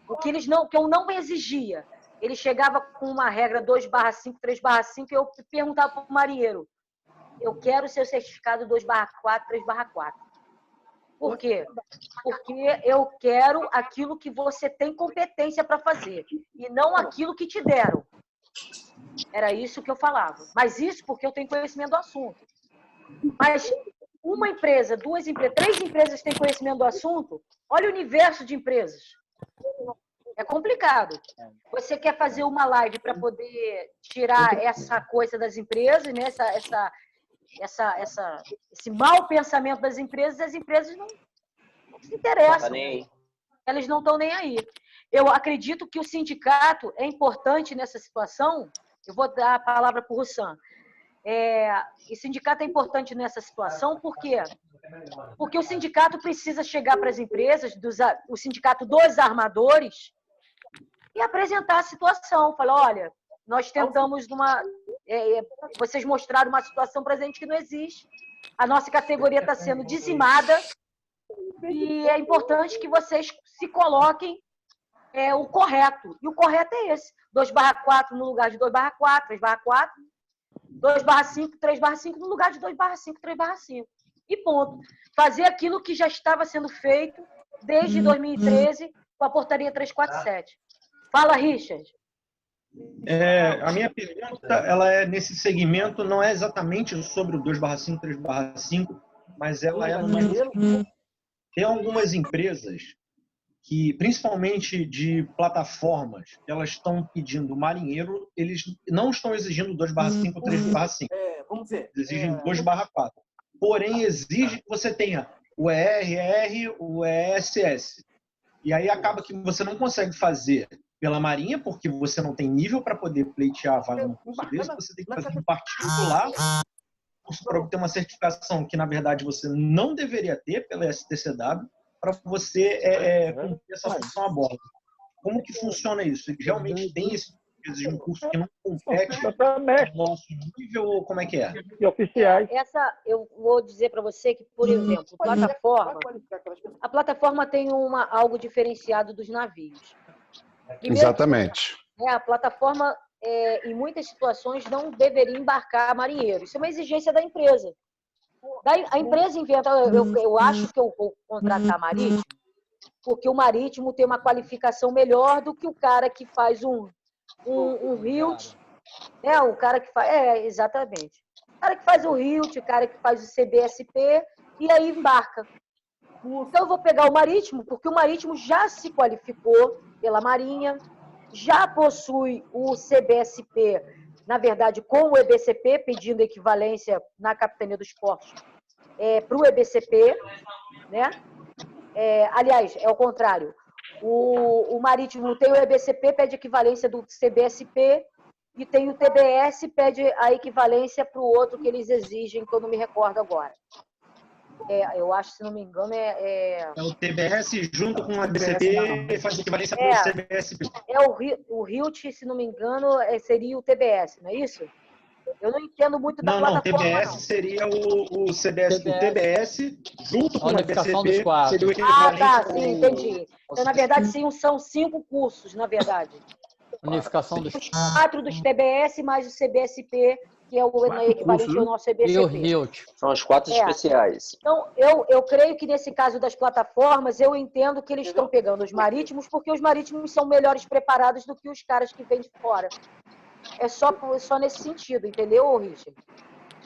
Speaker 1: O que eu não exigia. Ele chegava com uma regra 2/5, 3/5, e eu perguntava para o marinheiro, eu quero o seu certificado 2/4, 3/4. Por quê? Porque eu quero aquilo que você tem competência para fazer, e não aquilo que te deram. Era isso que eu falava. Mas isso porque eu tenho conhecimento do assunto. Mas uma empresa, duas empresas, 3 empresas têm conhecimento do assunto, olha o universo de empresas. É complicado. Você quer fazer uma live para poder tirar essa coisa das empresas, né? Esse mau pensamento das empresas, as empresas não se interessam. Elas não estão nem aí. Eu acredito que o sindicato é importante nessa situação. Eu vou dar a palavra para o Russan. O sindicato é importante nessa situação, por quê? Porque o sindicato precisa chegar para as empresas, o sindicato dos armadores, e apresentar a situação. Falar, olha, nós tentamos vocês mostraram uma situação para a gente que não existe. A nossa categoria está sendo dizimada e é importante que vocês se coloquem o correto. E o correto é esse. 2/4 no lugar de 2/4, 3/4, 2/5, 3/5 no lugar de 2/5, 3/5. E ponto. Fazer aquilo que já estava sendo feito desde 2013 com a portaria 347. Fala, Richard.
Speaker 7: A minha pergunta, ela é nesse segmento, não é exatamente sobre o 2/5, 3/5, mas ela é tem algumas empresas que, principalmente de plataformas, elas estão pedindo marinheiro, eles não estão exigindo 2/5 ou 3/5.
Speaker 2: Vamos dizer.
Speaker 7: Exigem 2/4. Porém, exige que você tenha o ERR, o ESS. E aí acaba que você não consegue fazer pela Marinha, porque você não tem nível para poder pleitear a vaga no curso desse, você tem que fazer um particular, curso para obter uma certificação que, na verdade, você não deveria ter pela STCW, para você cumprir essa função a bordo. Como que funciona isso? Realmente tem esse um curso que não compete no nosso nível, ou como é que é?
Speaker 10: E oficiais.
Speaker 1: Eu vou dizer para você que, por exemplo, a plataforma tem algo diferenciado dos navios. Primeiro,
Speaker 12: Exatamente.
Speaker 1: A plataforma, em muitas situações, não deveria embarcar marinheiro. Isso é uma exigência da empresa. A empresa inventa, eu acho que eu vou contratar marítimo, porque o marítimo tem uma qualificação melhor do que o cara que faz um HILT, o cara que faz... exatamente. O cara que faz o HILT, o cara que faz o CBSP, e aí embarca. Então, eu vou pegar o marítimo, porque o marítimo já se qualificou pela Marinha, já possui o CBSP, na verdade, com o EBCP, pedindo equivalência na Capitania dos Portos para o EBCP, né? Aliás, é o contrário. O marítimo tem o EBCP, pede equivalência do CBSP, e tem o TBS, pede a equivalência para o outro que eles exigem, que eu não me recordo agora. Eu acho, se não me engano,
Speaker 7: É o TBS junto com o EBCP, faz equivalência para o CBSP.
Speaker 1: O HILT, se não me engano, seria o TBS, não é isso? Eu não entendo muito da plataforma.
Speaker 7: Não, TBS seria o CBS, o TBS junto com o EBCP, seria o equivalente.
Speaker 1: Tá, sim, entendi. Então, na verdade, são 5 cursos, na verdade.
Speaker 9: Unificação dos
Speaker 1: 4 dos TBS mais o CBSP, que é o equivalente ao nosso EBCP.
Speaker 9: E o HILT.
Speaker 11: São os 4 especiais.
Speaker 1: Então, eu creio que nesse caso das plataformas, eu entendo que eles estão pegando os marítimos, porque os marítimos são melhores preparados do que os caras que vêm de fora.
Speaker 13: é só nesse sentido, entendeu, Richard?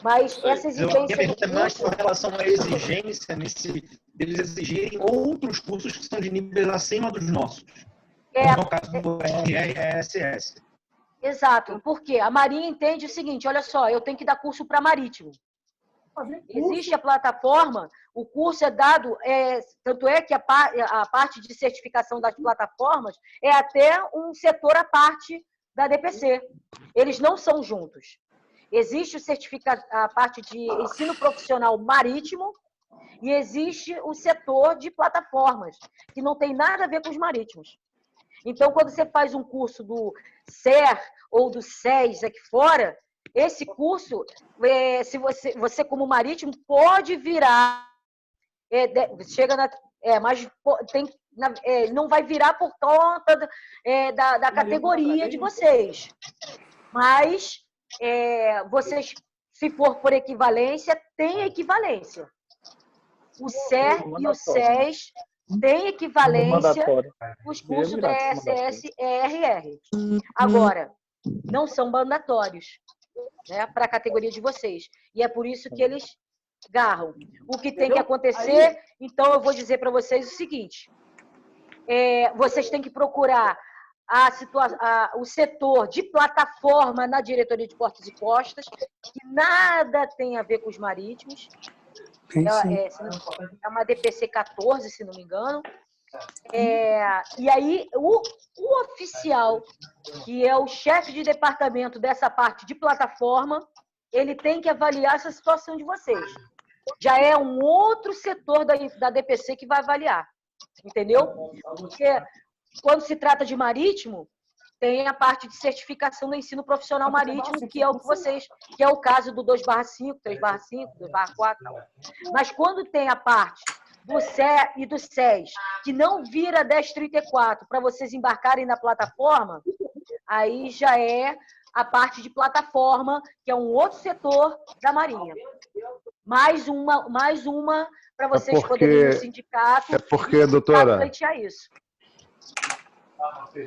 Speaker 13: Mas essa exigência
Speaker 7: Eu pergunto mais com relação à exigência deles exigirem outros cursos que são de níveis acima dos nossos. Como é o caso do RRSS.
Speaker 13: Exato, porque a Marinha entende o seguinte, olha só, eu tenho que dar curso para marítimo. Existe a plataforma, o curso é dado, tanto é que a parte de certificação das plataformas é até um setor à parte da DPC. Eles não são juntos. Existe a parte de ensino profissional marítimo e existe o setor de plataformas, que não tem nada a ver com os marítimos. Então, quando você faz um curso do SER ou do SES aqui fora, esse curso, se você como marítimo, pode virar, mas não vai virar por conta da categoria de vocês. Mas vocês, se for por equivalência, tem equivalência. O SER e o SES têm equivalência os cursos da ESS e ERR. Agora, não são mandatórios, né, para a categoria de vocês. E é por isso que eles garram. O que tem que acontecer, então eu vou dizer para vocês o seguinte, vocês têm que procurar o setor de plataforma na diretoria de portos e costas, que nada tem a ver com os marítimos. É uma DPC 14, se não me engano. E aí, o oficial, que é o chefe de departamento dessa parte de plataforma, ele tem que avaliar essa situação de vocês. Já é um outro setor da DPC que vai avaliar. Entendeu? Porque quando se trata de marítimo, tem a parte de certificação do ensino profissional marítimo, que é o que é o caso do 2/5, 3/5, 2/4. Mas quando tem a parte do SER e do SES, que não vira 1034 para vocês embarcarem na plataforma, aí já é a parte de plataforma, que é um outro setor da Marinha. Mais uma para vocês poderem ir no sindicato
Speaker 12: doutora,
Speaker 13: pleitear isso.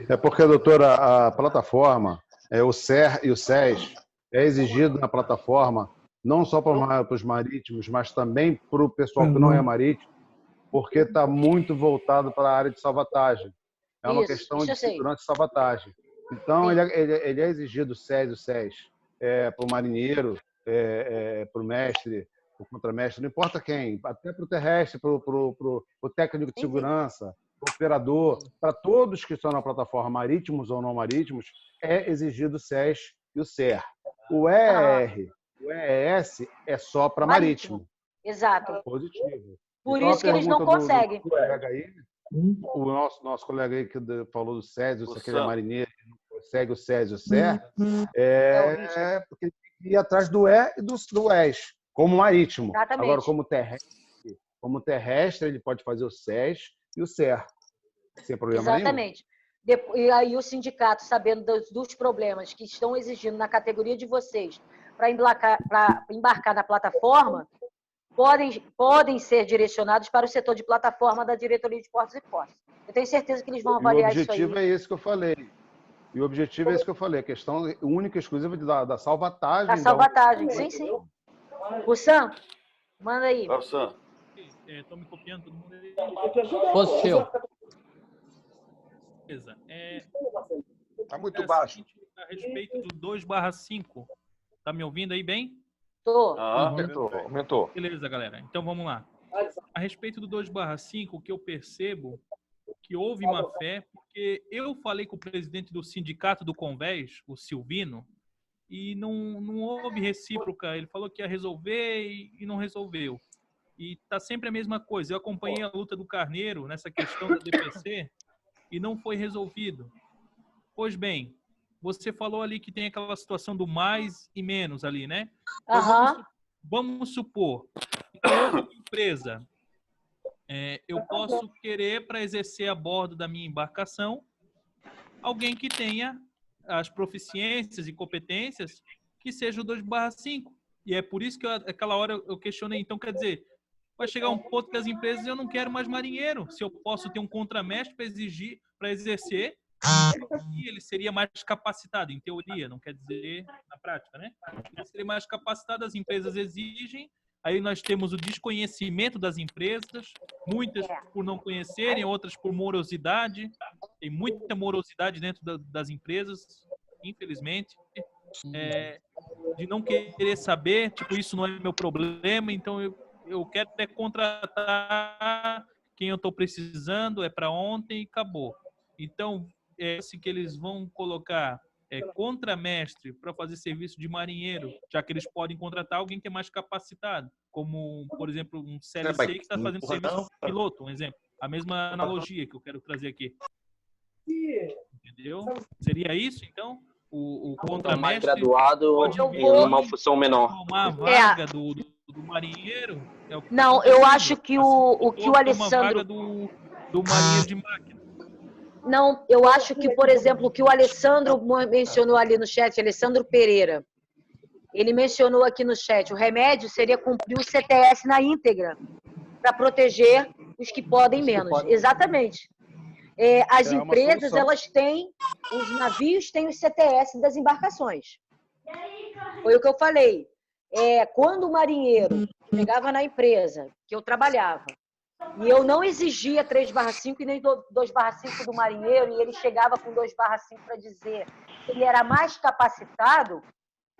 Speaker 12: É porque, doutora, a plataforma, o SER e o SES, é exigido na plataforma, não só para os marítimos, mas também para o pessoal que não é marítimo, porque está muito voltado para a área de salvatagem. É uma questão de segurança e salvatagem. Então, ele é exigido o SES e o SES para o marinheiro, para o mestre, para o contramestre, não importa quem, até para o terrestre, para o técnico de segurança, operador, para todos que estão na plataforma, marítimos ou não marítimos, é exigido o SES e o SER. O ER, o EES é só para marítimo.
Speaker 13: Exato.
Speaker 12: Positivo.
Speaker 13: Por
Speaker 12: então,
Speaker 13: isso que eles não conseguem.
Speaker 12: O nosso colega aí que falou do SES, que ele é marinheiro, segue o SES e o SER, porque ele tem que ir atrás do E e do ES, como marítimo.
Speaker 13: Exatamente.
Speaker 12: Agora, como terrestre, ele pode fazer o SES e o SER, sem problema
Speaker 13: Exatamente. E aí o sindicato, sabendo dos problemas que estão exigindo na categoria de vocês para embarcar na plataforma, podem ser direcionados para o setor de plataforma da diretoria de portos e portos. Eu tenho certeza que eles vão avaliar isso aí.
Speaker 12: O objetivo é esse que eu falei. E o objetivo é esse que eu falei, a questão única e exclusiva da salvatagem.
Speaker 13: Da salvatagem, sim. O Sam, manda aí.
Speaker 3: Vai, Sam.
Speaker 4: Estou me copiando todo mundo.
Speaker 9: Positivo.
Speaker 4: Beleza.
Speaker 6: Está muito baixo.
Speaker 4: A respeito do 2/5. Tá me ouvindo aí bem?
Speaker 13: Tô.
Speaker 6: Aumentou.
Speaker 4: Beleza, galera. Então vamos lá. A respeito do 2/5, o que eu percebo que houve má fé, porque eu falei com o presidente do sindicato do Convés, o Silvino, e não houve recíproca. Ele falou que ia resolver e não resolveu. E tá sempre a mesma coisa. Eu acompanhei a luta do Carneiro nessa questão da DPC e não foi resolvido. Pois bem, você falou ali que tem aquela situação do mais e menos ali, né? Então, vamos supor que uma empresa, eu posso querer para exercer a bordo da minha embarcação alguém que tenha as proficiências e competências que seja o 2/5. E é por isso que aquela hora eu questionei. Então, quer dizer, vai chegar um ponto que as empresas, eu não quero mais marinheiro. Se eu posso ter um contramestre para exercer E ele seria mais capacitado, em teoria, não quer dizer na prática, né? Ele seria mais capacitado, as empresas exigem, aí nós temos o desconhecimento das empresas, muitas por não conhecerem, outras por morosidade, tem muita morosidade dentro das empresas, infelizmente, de não querer saber, tipo, isso não é meu problema, então eu quero contratar quem eu estou precisando, é para ontem e acabou. Então, assim que eles vão colocar contramestre para fazer serviço de marinheiro, já que eles podem contratar alguém que é mais capacitado, como, por exemplo, um CLC que está fazendo serviço de piloto, um exemplo. A mesma analogia que eu quero trazer aqui. Entendeu? Seria isso, então? O contramestre
Speaker 11: mais graduado
Speaker 4: pode vir
Speaker 11: em uma função menor.
Speaker 4: tomar a vaga do marinheiro?
Speaker 13: Não, eu acho que o que o Alessandro...
Speaker 4: do marinheiro de máquina.
Speaker 13: Não, eu acho que, por exemplo, o que o Alessandro mencionou ali no chat, Alessandro Pereira, ele mencionou aqui no chat, o remédio seria cumprir o CTS na íntegra, para proteger os que podem menos. Exatamente. As empresas, elas têm, os navios têm os CTS das embarcações. Foi o que eu falei. Quando o marinheiro chegava na empresa que eu trabalhava, e eu não exigia 3/5 e nem 2/5 do marinheiro, e ele chegava com 2/5 para dizer que ele era mais capacitado,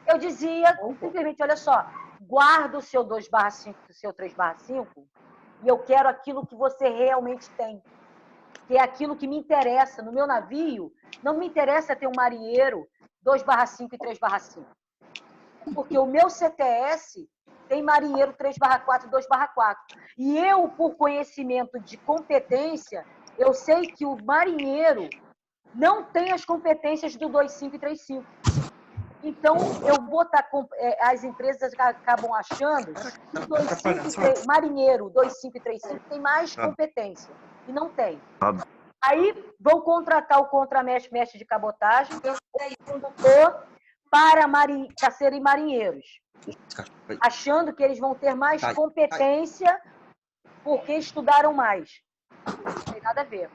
Speaker 13: eu dizia simplesmente, olha só, guarda o seu 2/5, o seu 3/5, e eu quero aquilo que você realmente tem, que é aquilo que me interessa. No meu navio, não me interessa ter um marinheiro 2/5 e 3/5, porque o meu CTS tem marinheiro 3/4 e 2/4. E eu, por conhecimento de competência, eu sei que o marinheiro não tem as competências do 2/5 e 3/5. Então, eu vou estar... as empresas acabam achando que o marinheiro 2/5 e 3/5 tem mais competência. E não tem. Aí, vão contratar o contramestre, mestre de cabotagem, condutor, para serem marinheiros, achando que eles vão ter mais competência porque estudaram mais. Não tem nada a ver.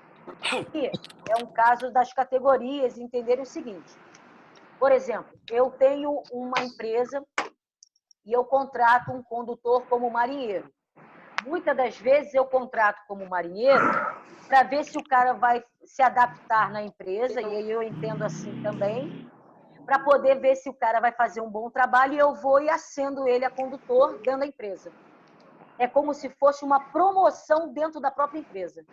Speaker 13: E é um caso das categorias entenderem o seguinte. Por exemplo, eu tenho uma empresa e eu contrato um condutor como marinheiro. Muitas das vezes eu contrato como marinheiro para ver se o cara vai se adaptar na empresa, e aí eu entendo assim também, para poder ver se o cara vai fazer um bom trabalho e eu vou e acendo ele a condutor dentro da empresa. É como se fosse uma promoção dentro da própria empresa.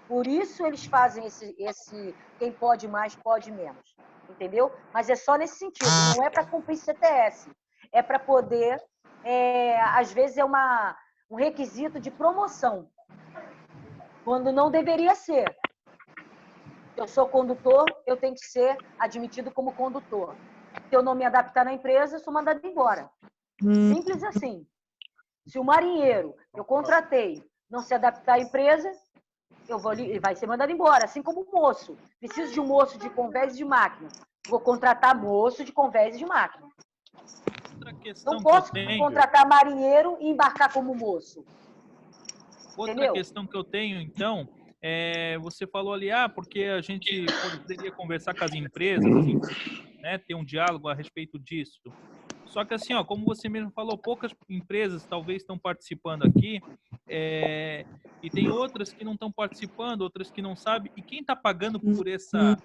Speaker 13: Por isso eles fazem esse quem pode mais, pode menos. Entendeu? Mas é só nesse sentido, não é para cumprir CTS. É para poder, às vezes é um requisito de promoção, quando não deveria ser. Eu sou condutor, eu tenho que ser admitido como condutor. Se eu não me adaptar na empresa, eu sou mandado embora. Simples assim. Se o marinheiro eu contratei não se adaptar à empresa, ele vai ser mandado embora, assim como o moço. Preciso de um moço de convés de máquina. Vou contratar moço de convés de máquina. Não posso contratar marinheiro e embarcar como moço.
Speaker 4: Outra questão que eu tenho, então, você falou ali, porque a gente poderia conversar com as empresas, né, ter um diálogo a respeito disso. Só que assim, como você mesmo falou, poucas empresas talvez estão participando aqui, e tem outras que não estão participando, outras que não sabem. E quem está pagando por essa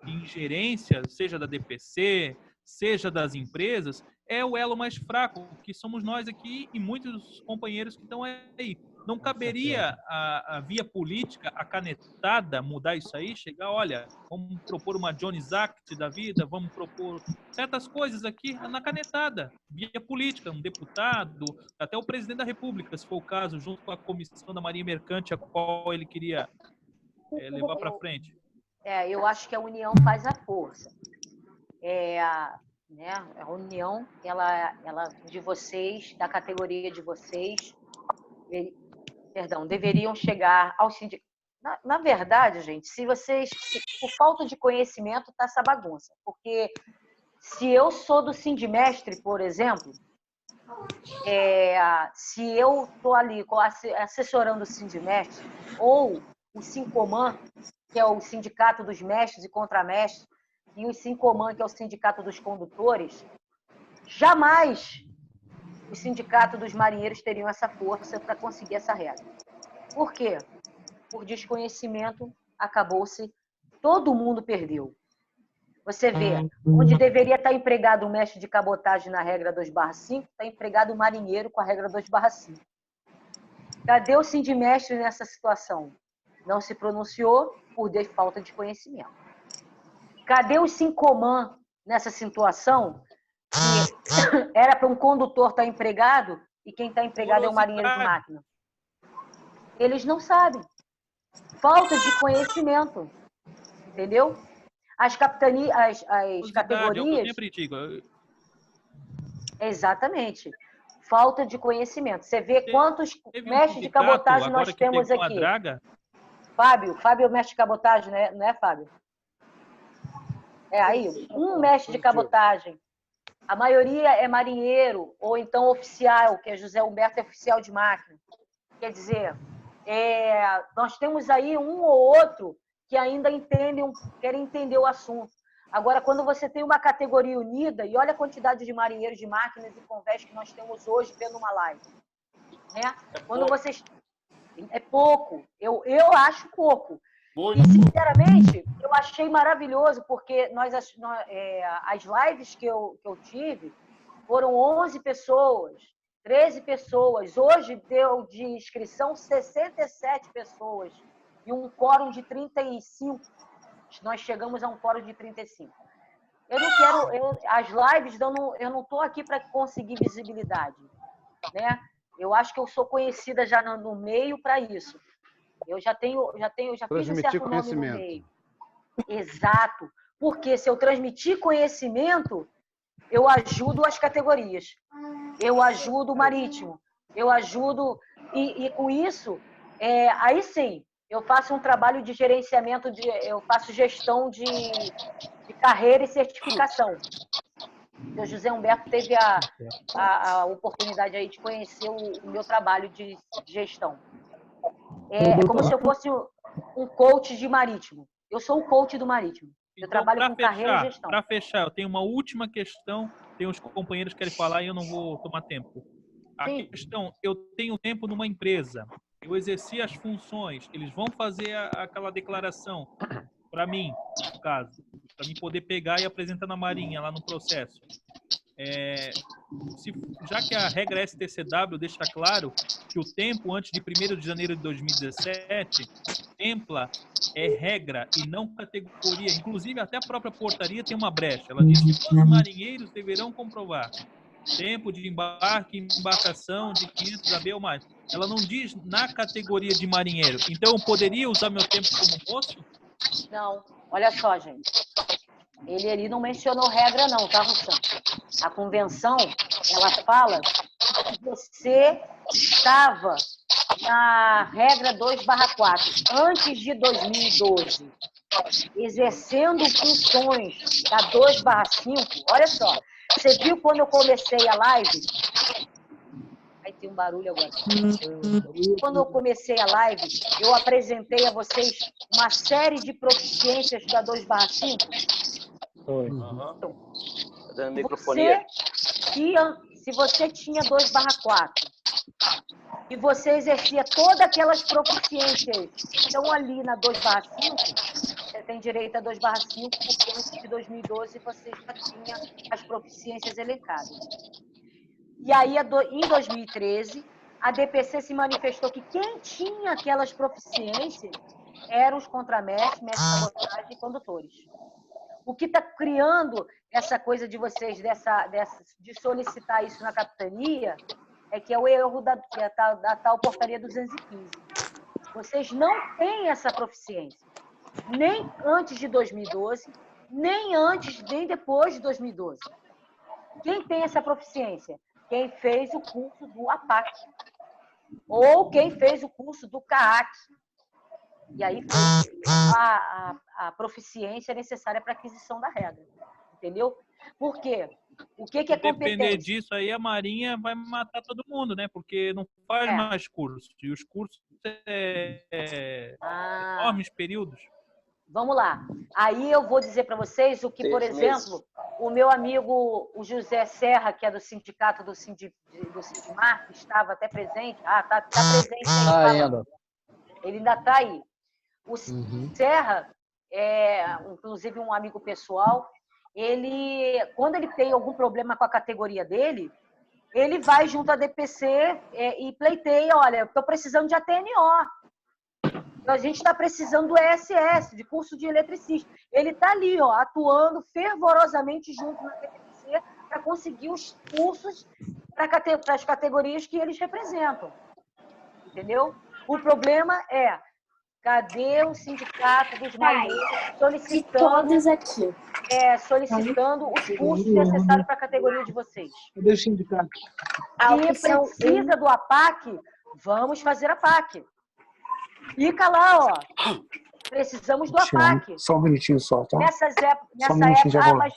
Speaker 4: ingerência, seja da DPC, seja das empresas, é o elo mais fraco, que somos nós aqui e muitos companheiros que estão aí. Não caberia a via política, a canetada, mudar isso aí? Chegar, olha, vamos propor uma Jones Act da vida, vamos propor certas coisas aqui na canetada, via política, um deputado, até o presidente da República, se for o caso, junto com a comissão da Marinha Mercante, a qual ele queria levar para frente.
Speaker 13: Eu acho que a união faz a força. A união, ela de vocês, da categoria de vocês, deveriam chegar ao sindicato. Na verdade, gente, por falta de conhecimento, está essa bagunça. Porque se eu sou do Sindimestre, por exemplo, se eu estou ali assessorando o Sindimestre, ou o Sincoman, que é o Sindicato dos Mestres e Contramestres, e o Sincoman, que é o Sindicato dos Condutores, jamais o Sindicato dos Marinheiros teriam essa força para conseguir essa regra. Por quê? Por desconhecimento, acabou-se, todo mundo perdeu. Você vê, onde deveria estar empregado o mestre de cabotagem na regra 2/5, está empregado o marinheiro com a regra 2/5. Cadê o sindimestre nessa situação? Não se pronunciou por falta de conhecimento. Cadê o Sincoman nessa situação? Que era para um condutor estar empregado e quem está empregado é o marinheiro de máquina. Eles não sabem. Falta de conhecimento. Entendeu? As capitanias, as categorias...
Speaker 4: Eu sempre digo.
Speaker 13: Exatamente. Falta de conhecimento. Você vê quantos mestres de cabotagem nós temos aqui. Fábio é o mestre de cabotagem, né? Não é, Fábio? É aí, um mestre de cabotagem. A maioria é marinheiro, ou então oficial, que é José Humberto, é oficial de máquina. Quer dizer, nós temos aí um ou outro que ainda querem entender o assunto. Agora, quando você tem uma categoria unida, e olha a quantidade de marinheiros de máquinas e convés que nós temos hoje vendo uma live. Né? Quando vocês... É pouco. Eu acho pouco. E, sinceramente, eu achei maravilhoso, porque as lives que eu tive foram 11 pessoas, 13 pessoas. Hoje deu de inscrição 67 pessoas e um quórum de 35. Nós chegamos a um quórum de 35. Eu não quero... as lives, eu não estou aqui para conseguir visibilidade. Né? Eu acho que eu sou conhecida já no meio para isso. Eu já fiz um certo nome no meio. Exato. Porque se eu transmitir conhecimento, eu ajudo as categorias. Eu ajudo o marítimo. Eu ajudo... E com isso, aí sim, eu faço um trabalho de gerenciamento, eu faço gestão de carreira e certificação. O José Humberto teve a oportunidade aí de conhecer o meu trabalho de gestão. É como se eu fosse um coach de marítimo. Eu sou o coach do marítimo. Eu trabalho com carreira e gestão.
Speaker 4: Para fechar, eu tenho uma última questão. Tem uns companheiros que querem falar e eu não vou tomar tempo. A questão, eu tenho tempo numa empresa. Eu exerci as funções. Eles vão fazer aquela declaração para mim, no caso. Para mim poder pegar e apresentar na Marinha, lá no processo. Já que a regra STCW deixa claro que o tempo antes de 1º de janeiro de 2017, templa é regra e não categoria. Inclusive, até a própria portaria tem uma brecha. Ela diz que todos os marinheiros deverão comprovar tempo de embarque e embarcação de 500 AB ou mais. Ela não diz na categoria de marinheiro. Então, eu poderia usar meu tempo como moço?
Speaker 13: Não. Olha só, gente. Ele não mencionou regra, não, tá, Russão? A convenção, ela fala que você estava na regra 2/4, antes de 2012, exercendo funções da 2/5. Olha só, você viu quando eu comecei a live? Aí tem um barulho agora. Quando eu comecei a live, eu apresentei a vocês uma série de proficiências da 2/5.
Speaker 11: Dando microfonia.
Speaker 13: Se você tinha 2/4 e você exercia todas aquelas proficiências que estão ali na 2/5, você tem direito a 2/5, porque antes de 2012 você já tinha as proficiências elencadas. E aí, em 2013, a DPC se manifestou que quem tinha aquelas proficiências eram os contramestres, mestres de sabotagem e condutores. O que está criando essa coisa de vocês, de solicitar isso na capitania, é que é o erro da tal portaria 215. Vocês não têm essa proficiência, nem antes de 2012, nem depois de 2012. Quem tem essa proficiência? Quem fez o curso do APAC, ou quem fez o curso do CAAC. E aí foi a proficiência necessária para a aquisição da regra. Entendeu? Por quê? O que é competência?
Speaker 4: Depender disso aí, a Marinha vai matar todo mundo, né? Porque não faz mais curso. E os cursos enormes períodos?
Speaker 13: Vamos lá. Aí eu vou dizer para vocês o que, por exemplo, o meu amigo, o José Serra, que é do sindicato do Sindimar, que estava até presente. Tá presente aí. Ele ainda está aí. O Serra, inclusive um amigo pessoal, quando ele tem algum problema com a categoria dele, ele vai junto à DPC e pleiteia, olha, eu estou precisando de ATNO. A gente está precisando do ESS, de curso de eletricista. Ele está ali, ó, atuando fervorosamente junto na DPC para conseguir os cursos para as categorias que eles representam. Entendeu? O problema é, cadê o sindicato dos marinheiros solicitando os cursos necessários para a categoria de vocês?
Speaker 8: Cadê o sindicato?
Speaker 13: Se precisa do APAC, vamos fazer a PAC. Fica lá, ó. Precisamos do APAC.
Speaker 10: Só um minutinho só, tá?
Speaker 13: Nessa época, mas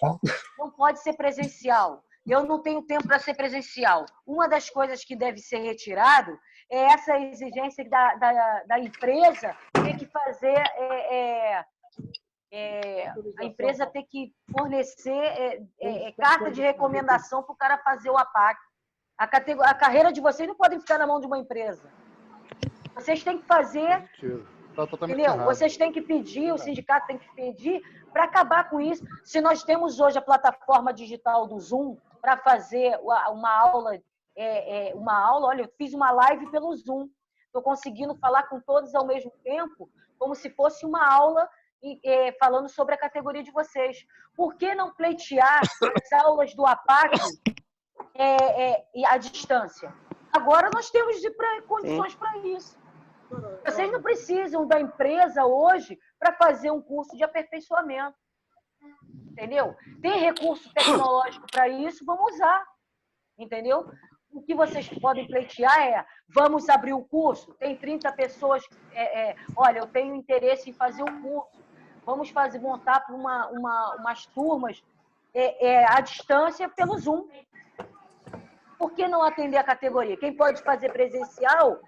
Speaker 13: não pode ser presencial. Eu não tenho tempo para ser presencial. Uma das coisas que deve ser retirado é essa exigência da empresa ter que fazer... a empresa ter que fornecer carta de recomendação para o cara fazer o APAC. A carreira de vocês não pode ficar na mão de uma empresa. Vocês têm que fazer, entendeu? Vocês têm que pedir, o sindicato tem que pedir para acabar com isso. Se nós temos hoje a plataforma digital do Zoom para fazer uma aula, olha, eu fiz uma live pelo Zoom. Estou conseguindo falar com todos ao mesmo tempo, como se fosse uma aula falando sobre a categoria de vocês. Por que não pleitear as aulas do APAC à distância? Agora nós temos condições para isso. Vocês não precisam da empresa hoje para fazer um curso de aperfeiçoamento. Entendeu? Tem recurso tecnológico para isso, vamos usar. Entendeu? O que vocês podem pleitear vamos abrir o curso, tem 30 pessoas, olha, eu tenho interesse em fazer um curso, vamos montar para umas turmas à distância pelo Zoom. Por que não atender a categoria? Quem pode fazer presencial,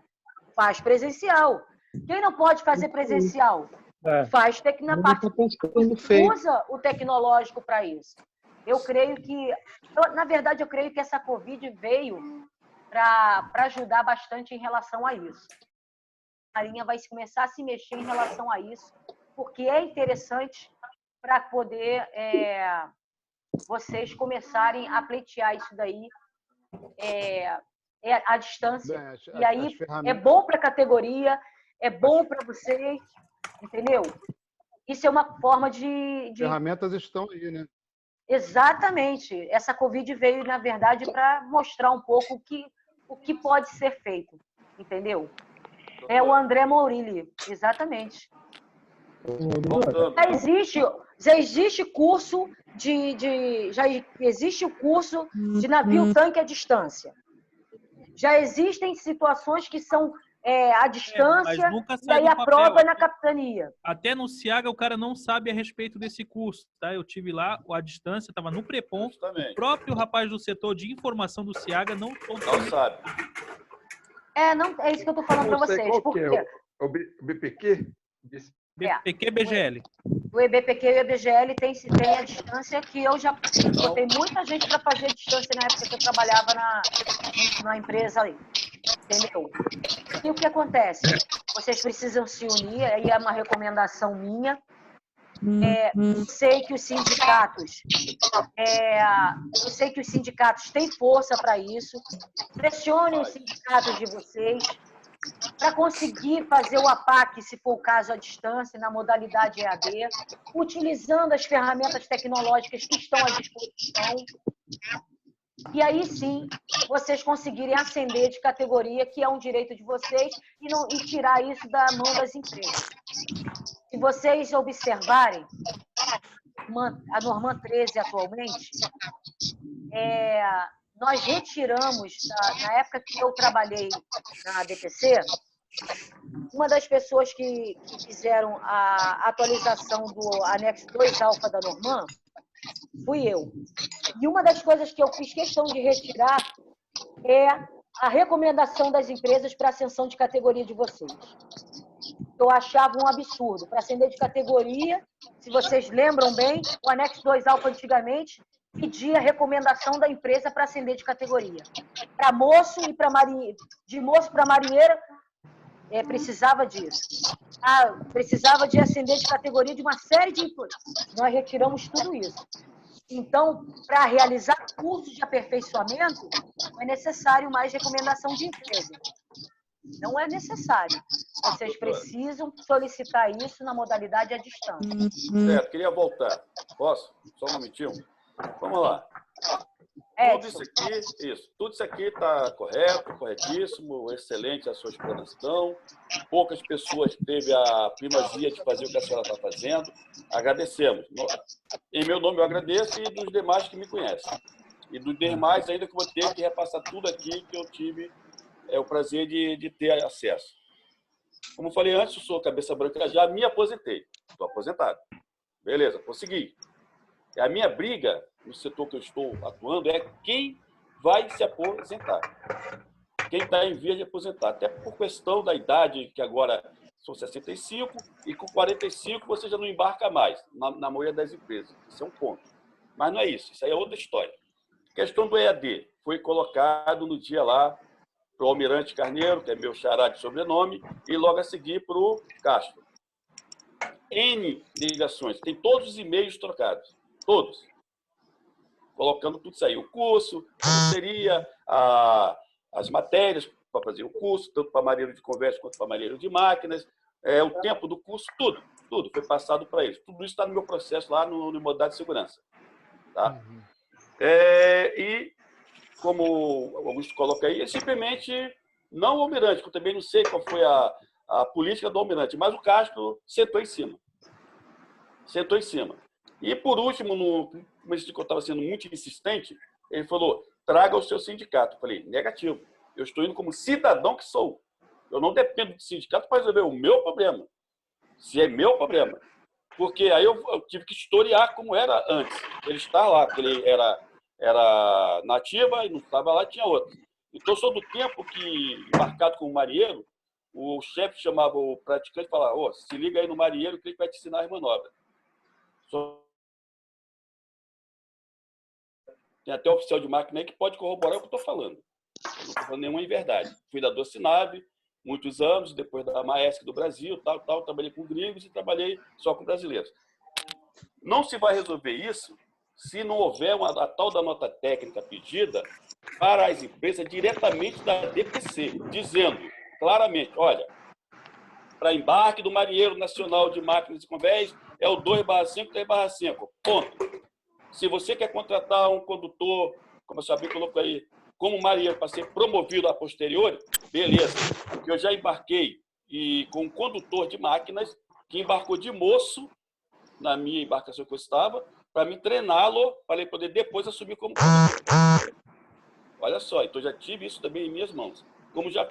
Speaker 13: faz presencial. Quem não pode fazer presencial, faz na parte. Usa o tecnológico para isso. Eu creio que, na verdade, que essa Covid veio para ajudar bastante em relação a isso. A Marinha vai começar a se mexer em relação a isso, porque é interessante para poder vocês começarem a pleitear isso daí à distância. E aí é bom para a categoria, é bom para vocês, entendeu? Isso é uma forma de...
Speaker 12: Ferramentas estão aí, né?
Speaker 13: Exatamente. Essa Covid veio, na verdade, para mostrar um pouco o que pode ser feito, entendeu? É o André Maurilli, exatamente. Já existe curso já existe o curso de navio-tanque à distância. Já existem situações que são à distância e aí a prova é na capitania.
Speaker 4: Até no SIAGA o cara não sabe a respeito desse curso, tá? Eu tive lá à distância, estava no Prepon, o próprio rapaz do setor de informação do SIAGA não
Speaker 3: sabe.
Speaker 13: Não, é isso que eu estou falando para vocês. Por quê?
Speaker 6: O BPQ?
Speaker 4: BPQ BGL.
Speaker 13: O EBPQ e o EBGL tem a distância que eu já botei muita gente para fazer a distância na época que eu trabalhava na empresa aí. Entendeu? E o que acontece? Vocês precisam se unir, aí é uma recomendação minha. Sei que os sindicatos têm força para isso. Pressionem os sindicatos de vocês para conseguir fazer o APAC, se for o caso, à distância, na modalidade EAD, utilizando as ferramentas tecnológicas que estão à disposição. E aí sim, vocês conseguirem ascender de categoria, que é um direito de vocês, e tirar isso da mão das empresas. Se vocês observarem, a Norma 13 atualmente, nós retiramos, na época que eu trabalhei na DPC, uma das pessoas que fizeram a atualização do anexo 2 alfa da Norman fui eu. E uma das coisas que eu fiz questão de retirar é a recomendação das empresas para ascensão de categoria de vocês. Eu achava um absurdo. Para ascender de categoria, se vocês lembram bem, o anexo 2 alfa antigamente pedia a recomendação da empresa para ascender de categoria. Para moço e para marinheiro, de moço para marinheiro, precisava disso. Precisava de ascender de categoria de uma série de inputs. Nós retiramos tudo isso. Então, para realizar cursos de aperfeiçoamento, não é necessário mais recomendação de empresa. Não é necessário. Vocês precisam solicitar isso na modalidade à distância.
Speaker 3: Certo, queria voltar. Posso? Só um momentinho. Vamos lá. Tudo isso aqui está correto, corretíssimo, excelente a sua explanação. Poucas pessoas teve a primazia de fazer o que a senhora está fazendo. Agradecemos. Em meu nome eu agradeço e dos demais que me conhecem. E dos demais ainda que vou ter que repassar tudo aqui que eu tive o prazer de ter acesso. Como falei antes, eu sou cabeça branca já, me aposentei. Estou aposentado. Beleza, consegui. A minha briga no setor que eu estou atuando é quem vai se aposentar. Quem está em via de aposentar. Até por questão da idade, que agora são 65, e com 45 você já não embarca mais na maioria das empresas. Isso é um ponto. Mas não é isso. Isso aí é outra história. A questão do EAD foi colocado no dia lá para o Almirante Carneiro, que é meu xará de sobrenome, e logo a seguir para o Castro. N ligações. Tem todos os e-mails trocados. Todos. Colocando tudo isso aí. O curso, como seria, as matérias para fazer o curso, tanto para marinheiro de conversa quanto para marinheiro de máquinas, o tempo do curso, tudo foi passado para eles. Tudo isso está no meu processo lá no modalidade de segurança. Tá? E, como o Augusto coloca aí, simplesmente, não o Almirante, que eu também não sei qual foi a política do Almirante, mas o Castro sentou em cima. Sentou em cima. E, por último, como eu estava sendo muito insistente, ele falou, traga o seu sindicato. Eu falei, negativo. Eu estou indo como cidadão que sou. Eu não dependo do sindicato para resolver o meu problema. Se é meu problema. Porque aí eu tive que historiar como era antes. Ele está lá, porque ele era nativa e não estava lá, tinha outro. Então, eu sou do tempo que, embarcado como marinheiro, o chefe chamava o praticante e falava, se liga aí no marinheiro que ele vai te ensinar as manobras. Tem até oficial de máquina aí que pode corroborar o que eu estou falando. Eu não estou falando nenhuma inverdade. Fui da Docinave, muitos anos, depois da Maersk do Brasil, trabalhei com gringos e trabalhei só com brasileiros. Não se vai resolver isso se não houver a tal da nota técnica pedida para as empresas diretamente da DPC, dizendo claramente, olha, para embarque do Marinheiro Nacional de Máquinas e Convéis é o 2/5, 3/5, ponto. Se você quer contratar um condutor, como a Sabine colocou aí, como marinheiro para ser promovido a posteriori, beleza. Porque eu já embarquei com um condutor de máquinas que embarcou de moço na minha embarcação que eu estava, para me treiná-lo, para ele poder depois assumir como condutor. Olha só, então já tive isso também em minhas mãos. Como já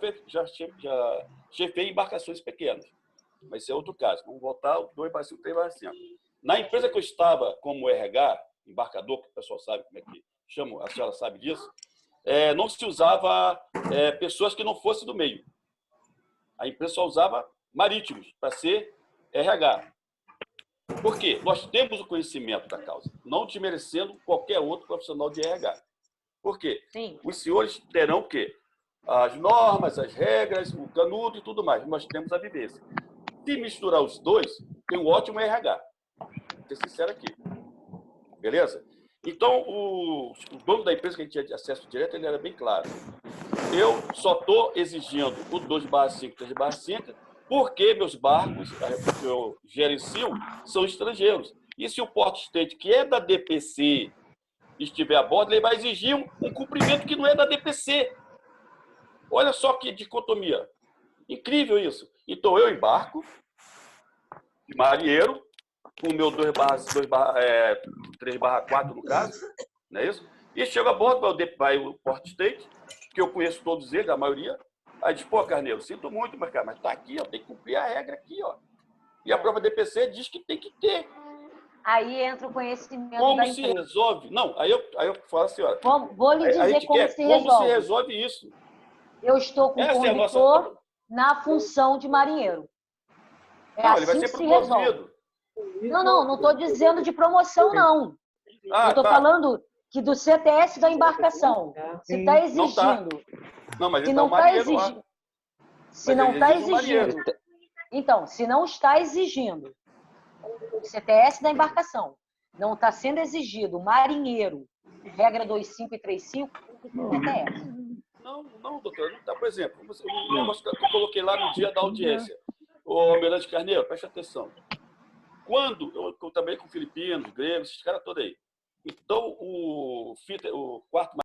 Speaker 3: chefei embarcações pequenas. Mas esse é outro caso. Vamos voltar ao 2/5, 3/5. Na empresa que eu estava como RH, embarcador, que o pessoal sabe como é que chama, a senhora sabe disso, não se usava pessoas que não fossem do meio. A empresa só usava marítimos para ser RH. Por quê? Nós temos o conhecimento da causa, não desmerecendo qualquer outro profissional de RH. Por quê? Sim. Os senhores terão o quê? As normas, as regras, o canudo e tudo mais. Nós temos a vivência. Se misturar os dois, tem um ótimo RH. Vou ser sincero aqui. Beleza? Então, o dono da empresa que a gente tinha de acesso direto, ele era bem claro. Eu só estou exigindo o 2/5, 3/5, porque meus barcos, que eu gerencio, são estrangeiros. E se o Port State, que é da DPC, estiver a bordo, ele vai exigir um cumprimento que não é da DPC. Olha só que dicotomia. Incrível isso. Então, eu embarco, de marinheiro, com o meu 3/4, no caso, não é isso? E chego a bordo, vai o Port State, que eu conheço todos eles, a maioria. Aí diz, pô, Carneiro, sinto muito, mas tá aqui, ó, tem que cumprir a regra aqui, ó. E a prova DPC diz que tem que ter.
Speaker 13: Aí entra o conhecimento
Speaker 3: como
Speaker 13: da
Speaker 3: se
Speaker 13: empresa.
Speaker 3: Resolve? Não, aí eu falo assim, ó.
Speaker 13: Vou lhe dizer como se resolve.
Speaker 3: Como se resolve isso?
Speaker 13: eu estou com o
Speaker 3: Essa é a vossa-
Speaker 13: condutor na função de marinheiro. É
Speaker 3: Não, ele vai
Speaker 13: assim
Speaker 3: ser
Speaker 13: que se resolve.
Speaker 3: promovido.
Speaker 13: Não estou dizendo de promoção, não.
Speaker 3: Ah,
Speaker 13: eu estou
Speaker 3: tá.
Speaker 13: falando que do CTS da embarcação. Se está
Speaker 3: Não tá.
Speaker 13: exigindo.
Speaker 3: Não, mas
Speaker 13: Se
Speaker 3: ele
Speaker 13: não
Speaker 3: tá
Speaker 13: está
Speaker 3: marinheiro lá.
Speaker 13: exigindo. Se
Speaker 3: Mas
Speaker 13: não
Speaker 3: ele
Speaker 13: está
Speaker 3: exige um marinheiro.
Speaker 13: exigindo. Então, se não está exigindo o CTS da embarcação, não está sendo exigido marinheiro, regra 25 e 35, CTS.
Speaker 3: Não, doutor, não tá. Por exemplo, o negócio que eu coloquei lá no dia da audiência. Ô, Almirante Carneiro, preste atenção. Quando, eu também com filipinos, gregos, esses caras todos aí. Então, o quarto